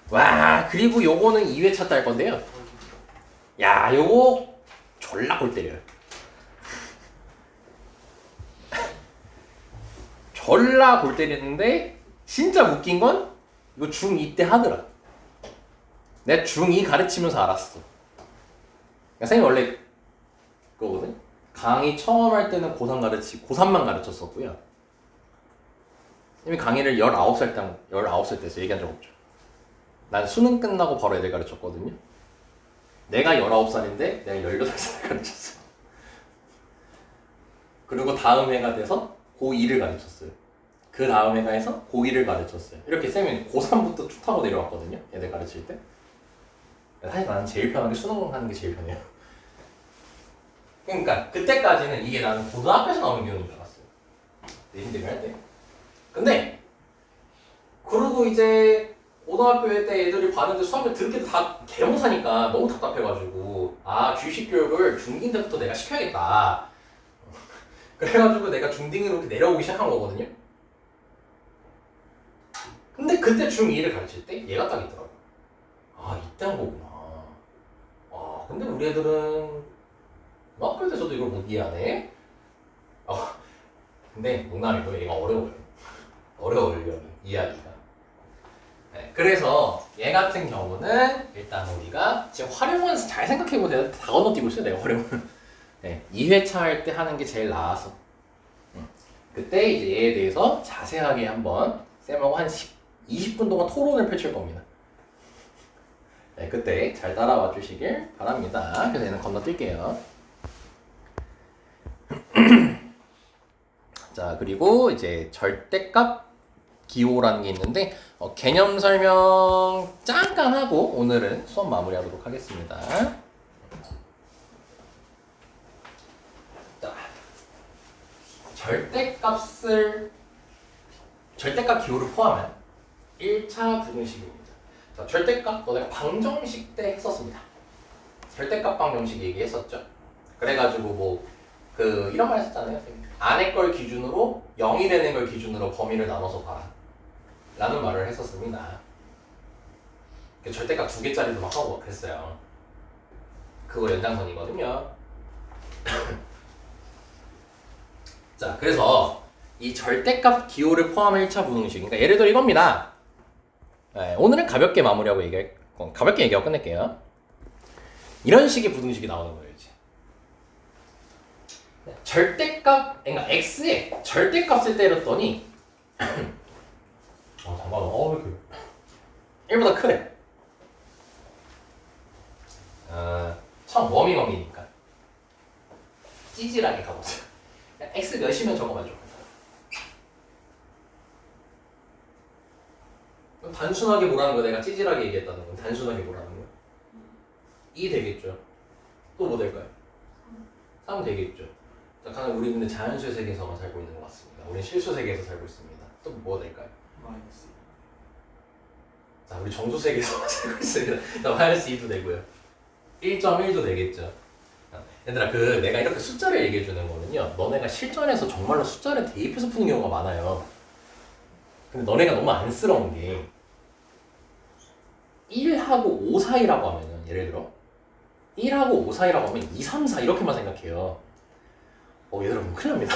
와, 그리고 요거는 2회차 딸 건데요. 야, 요거 졸라 골 때려요. 졸라 골 때리는데 진짜 웃긴 건 이거 중2 때 하더라. 내가 중2 가르치면서 알았어. 그러니까 선생님 원래 그거거든? 강의 처음 할 때는 고3만 가르쳤었고요. 선생님이 강의를 19살 때 해서 얘기한 적 없죠. 난 수능 끝나고 바로 애들 가르쳤거든요. 내가 19살인데 내가 18살 가르쳤어. 그리고 다음 해가 돼서 고2를 가르쳤어요. 그 다음 애가 해서 고2를 가르쳤어요. 이렇게 쌤이 고3부터 쭉 타고 내려왔거든요. 얘들 가르칠 때. 사실 나는 제일 편한 게 수능 하는 게 제일 편해요. 그러니까 그때까지는 이게 나는 고등학교에서 나오는 기억인 줄 알았어요. 내신대를 할 때. 근데 그러고 이제 고등학교 때 애들이 봤는데 수학을 듣게 다 개못하니까 너무 답답해가지고 아 주식 교육을 중2 때부터 내가 시켜야겠다. 그래가지고 내가 중딩으로 이렇게 내려오기 시작한 거거든요. 근데 그때 중2를 가르칠 때 얘가 딱 있더라고. 아 이때 한 거구나. 아 근데 우리 애들은 학교 돼서도 이걸 못 이해하네. 근데 농담이고 얘가 어려워요. 어려워요 이해하기가. 네, 그래서 얘 같은 경우는 일단 우리가 지금 활용은 잘 생각해보세요. 다 건너뛰고 있어요 내가 활용은. 네, 2회차 할 때 하는 게 제일 나아서. 그때 이제 얘에 대해서 자세하게 한번 쌤하고 한 20분 동안 토론을 펼칠 겁니다. 네, 그때 잘 따라와 주시길 바랍니다. 그래서 얘는 건너뛸게요. 자, 그리고 이제 절대값 기호라는 게 있는데 개념 설명 잠깐 하고 오늘은 수업 마무리하도록 하겠습니다. 자, 절대값 기호를 포함한 1차 부등식입니다. 자, 절대값 너네가 방정식 때 했었습니다. 절대값 방정식 얘기했었죠. 그래가지고 뭐 이런 말 했었잖아요. 선생님. 안의 걸 기준으로 0이 되는 걸 기준으로 범위를 나눠서 봐라 라는 말을 했었습니다. 절대값 2개짜리도 막 하고 그랬어요. 그거 연장선이거든요. 자, 그래서 이 절대값 기호를 포함한 1차 부등식, 그러니까 예를 들어 이겁니다. 네, 오늘은 가볍게 마무리하고 가볍게 얘기하고 끝낼게요. 이런 식의 부등식이 나오는 거예요. 이제 절대값, 그러니까 x에 절대값을 때렸더니 잠깐만, 왜 이렇게 1보다 크네. 처음 워밍업이니까 찌질하게 가보자. x 몇이면 적어만 줘. 단순하게 뭐라는 거 내가 찌질하게 얘기했다는 건 단순하게 뭐라는 거야? 2 되겠죠. 또 뭐 될까요? 3 되겠죠. 자, 가령 우리 근데 자연수의 세계에서만 살고 있는 것 같습니다. 우리는 실수 세계에서 살고 있습니다. 또 뭐 될까요? 마이너스. 자, 우리 정수 세계에서만 살고 있습니다. 자, 마이너스 2도 되고요. 1.1도 되겠죠. 얘들아, 내가 이렇게 숫자를 얘기해 주는 거는요, 너네가 실전에서 정말로 숫자를 대입해서 푸는 경우가 많아요. 근데 너네가 너무 안쓰러운 게 1하고 5 사이라고 하면은, 예를 들어 1하고 5 사이라고 하면 2, 3, 4 이렇게만 생각해요. 얘들아, 그럼 큰일 납니다.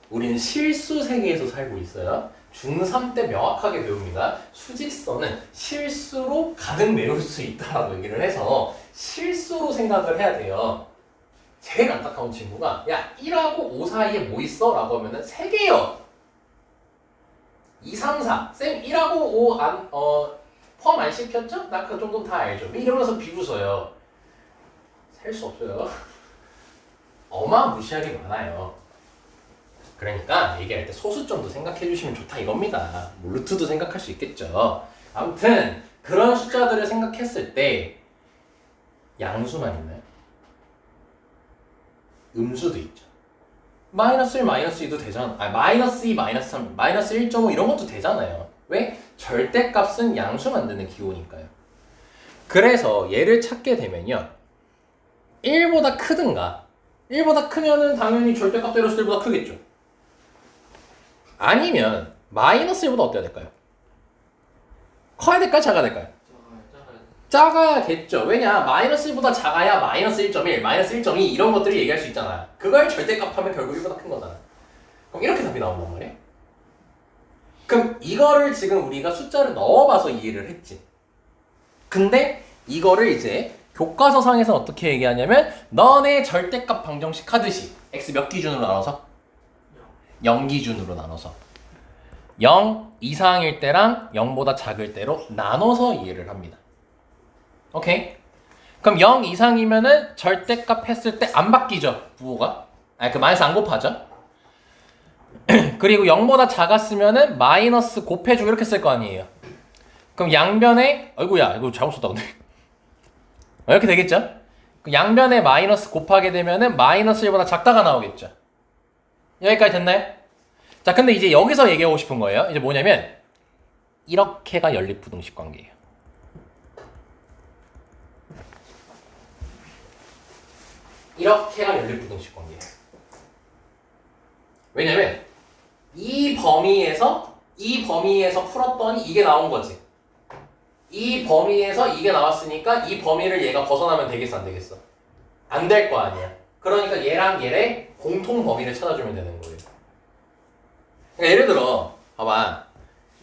우리는 실수 세계에서 살고 있어요. 중3 때 명확하게 배웁니다. 수직선은 실수로 가득 메울 수 있다라고 얘기를 해서 실수로 생각을 해야 돼요. 제일 안타까운 친구가 야 1하고 5 사이에 뭐 있어? 라고 하면은 3개요. 2, 3, 4. 쌤 1하고 5 포함 안 시켰죠? 나 그 정도는 다 알죠. 이러면서 비웃어요. 살 수 없어요. 어마무시하게 많아요. 그러니까 얘기할 때 소수점도 생각해 주시면 좋다 이겁니다. 뭐 루트도 생각할 수 있겠죠. 아무튼 그런 숫자들을 생각했을 때 양수만 있나요? 음수도 있죠. 마이너스 1, 마이너스 2도 되잖아. 마이너스 2, 마이너스 3, 마이너스 1.5 이런 것도 되잖아요. 왜? 절대값은 양수 만드는 기호니까요. 그래서 얘를 찾게 되면요. 1보다 크든가 1보다 크면은 당연히 절대값 때렸을 1보다 크겠죠. 아니면 마이너스 1보다 어때야 될까요? 커야 될까요? 작아야 될까요? 작아야겠죠. 왜냐? 마이너스 1보다 작아야 마이너스 1.1, 마이너스 1.2 이런 것들을 얘기할 수 있잖아요. 그걸 절대값 하면 결국 1보다 큰 거잖아. 그럼 이렇게 답이 나온단 말이에요. 그럼 이거를 지금 우리가 숫자를 넣어봐서 이해를 했지. 근데 이거를 이제 교과서상에서 어떻게 얘기하냐면 너네 절대값 방정식 하듯이 x 몇 기준으로 나눠서? 0 기준으로 나눠서 0 이상일 때랑 0보다 작을 때로 나눠서 이해를 합니다. 오케이? 그럼 0 이상이면은 절대값 했을 때 안 바뀌죠, 부호가? 그 마이너스 안 곱하죠? 그리고 0보다 작았으면은 마이너스 곱해주고 이렇게 쓸 거 아니에요. 그럼 양변에 아이고야 이거 잘못 썼다 근데 이렇게 되겠죠? 양변에 마이너스 곱하게 되면은 마이너스 1보다 작다가 나오겠죠. 여기까지 됐나요? 자 근데 이제 여기서 얘기하고 싶은 거예요. 이제 뭐냐면 이렇게가 연립부등식 관계예요. 이렇게가 연립부등식 관계예요. 왜냐면 이 범위에서 풀었더니 이게 나온 거지. 이 범위에서 이게 나왔으니까 이 범위를 얘가 벗어나면 되겠어 안 되겠어? 안 될 거 아니야. 그러니까 얘랑 얘의 공통 범위를 찾아주면 되는 거예요. 그러니까 예를 들어 봐봐.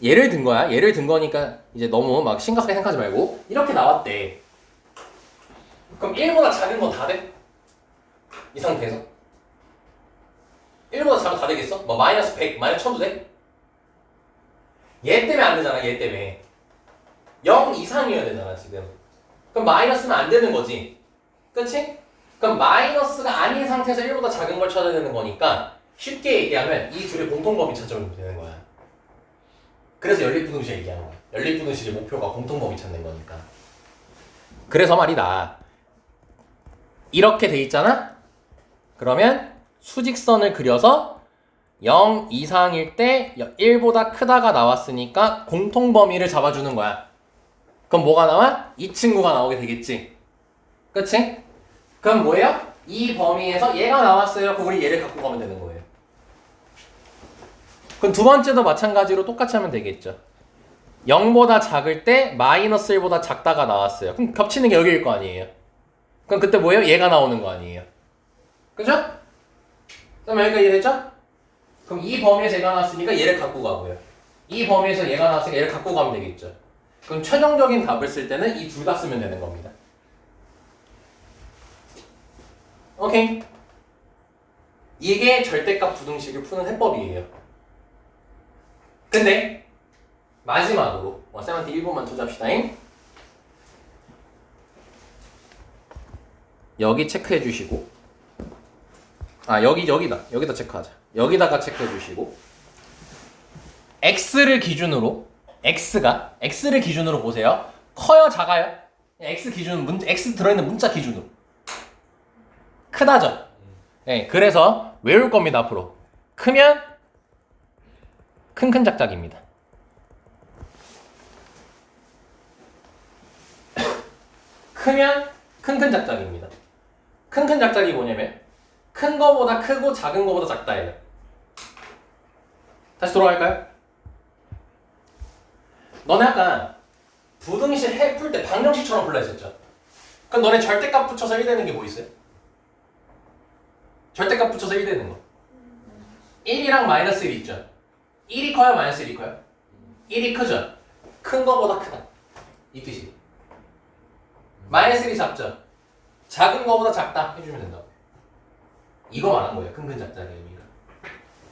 예를 든 거야. 예를 든 거니까 이제 너무 막 심각하게 생각하지 말고 이렇게 나왔대. 그럼 1보다 작은 건 다 돼? 이 상태에서? 1보다 작은 다 되겠어? 뭐 마이너스 100, 마이너스 1000도 돼? 얘 때문에 안 되잖아. 얘 때문에 0 이상이어야 되잖아 지금. 그럼 마이너스는 안 되는 거지. 그치? 그럼 마이너스가 아닌 상태에서 1보다 작은 걸 찾아야 되는 거니까 쉽게 얘기하면 이 둘의 공통범위 찾아오면 되는 거야. 그래서 연립부등식 얘기하는 거야. 연립부등식의 목표가 공통범위 찾는 거니까. 그래서 말이다. 이렇게 돼 있잖아? 그러면 수직선을 그려서 0 이상일 때 1보다 크다가 나왔으니까 공통범위를 잡아주는 거야. 그럼 뭐가 나와? 이 친구가 나오게 되겠지. 그치? 그럼 뭐예요? 이 범위에서 얘가 나왔어요. 그럼 우리 얘를 갖고 가면 되는 거예요. 그럼 두 번째도 마찬가지로 똑같이 하면 되겠죠. 0보다 작을 때 마이너스 1보다 작다가 나왔어요. 그럼 겹치는 게 여기일 거 아니에요. 그럼 그때 뭐예요? 얘가 나오는 거 아니에요. 그죠? 그럼 여기까지 이해됐죠? 그럼 이 범위에서 얘가 나왔으니까 얘를 갖고 가고요. 이 범위에서 얘가 나왔으니까 얘를 갖고 가면 되겠죠. 그럼 최종적인 답을 쓸 때는 이 둘 다 쓰면 되는 겁니다. 오케이. 이게 절대값 부등식을 푸는 해법이에요. 근데 마지막으로 쌤한테 1분만 투자합시다잉. 여기 체크해 주시고 여기다 체크하자. 여기다가 체크해 주시고 x를 기준으로 보세요. 커요 작아요? x 기준 x 들어있는 문자 기준으로 크다죠. 네, 그래서 외울 겁니다. 앞으로 크면 큰 작작입니다. 크면 큰 작작입니다. 큰 작작이 뭐냐면 큰 거보다 크고 작은 거보다 작다예요. 다시 돌아갈까요? 너네 아까 부등식 풀 때 방정식처럼 풀라 했었죠? 그럼 너네 절대값 붙여서 1 되는 게 뭐 있어요? 절대값 붙여서 1 되는 거 1이랑 마이너스 1 있죠? 1이 커요? 마이너스 1이 커요? 1이 크죠? 큰 거보다 크다 이 뜻이. 마이너스 1이 작죠? 작은 거보다 작다 해주면 된다고. 이거 말한 거예요. 큰 작작의 의미가.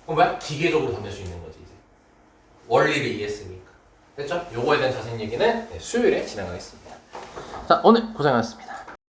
그럼 뭐야? 기계적으로 던질 수 있는 거지 이제. 원리를 이해했으니까. 됐죠? 요거에 대한 자세한 얘기는 수요일에 진행하겠습니다. 자, 오늘 고생하셨습니다.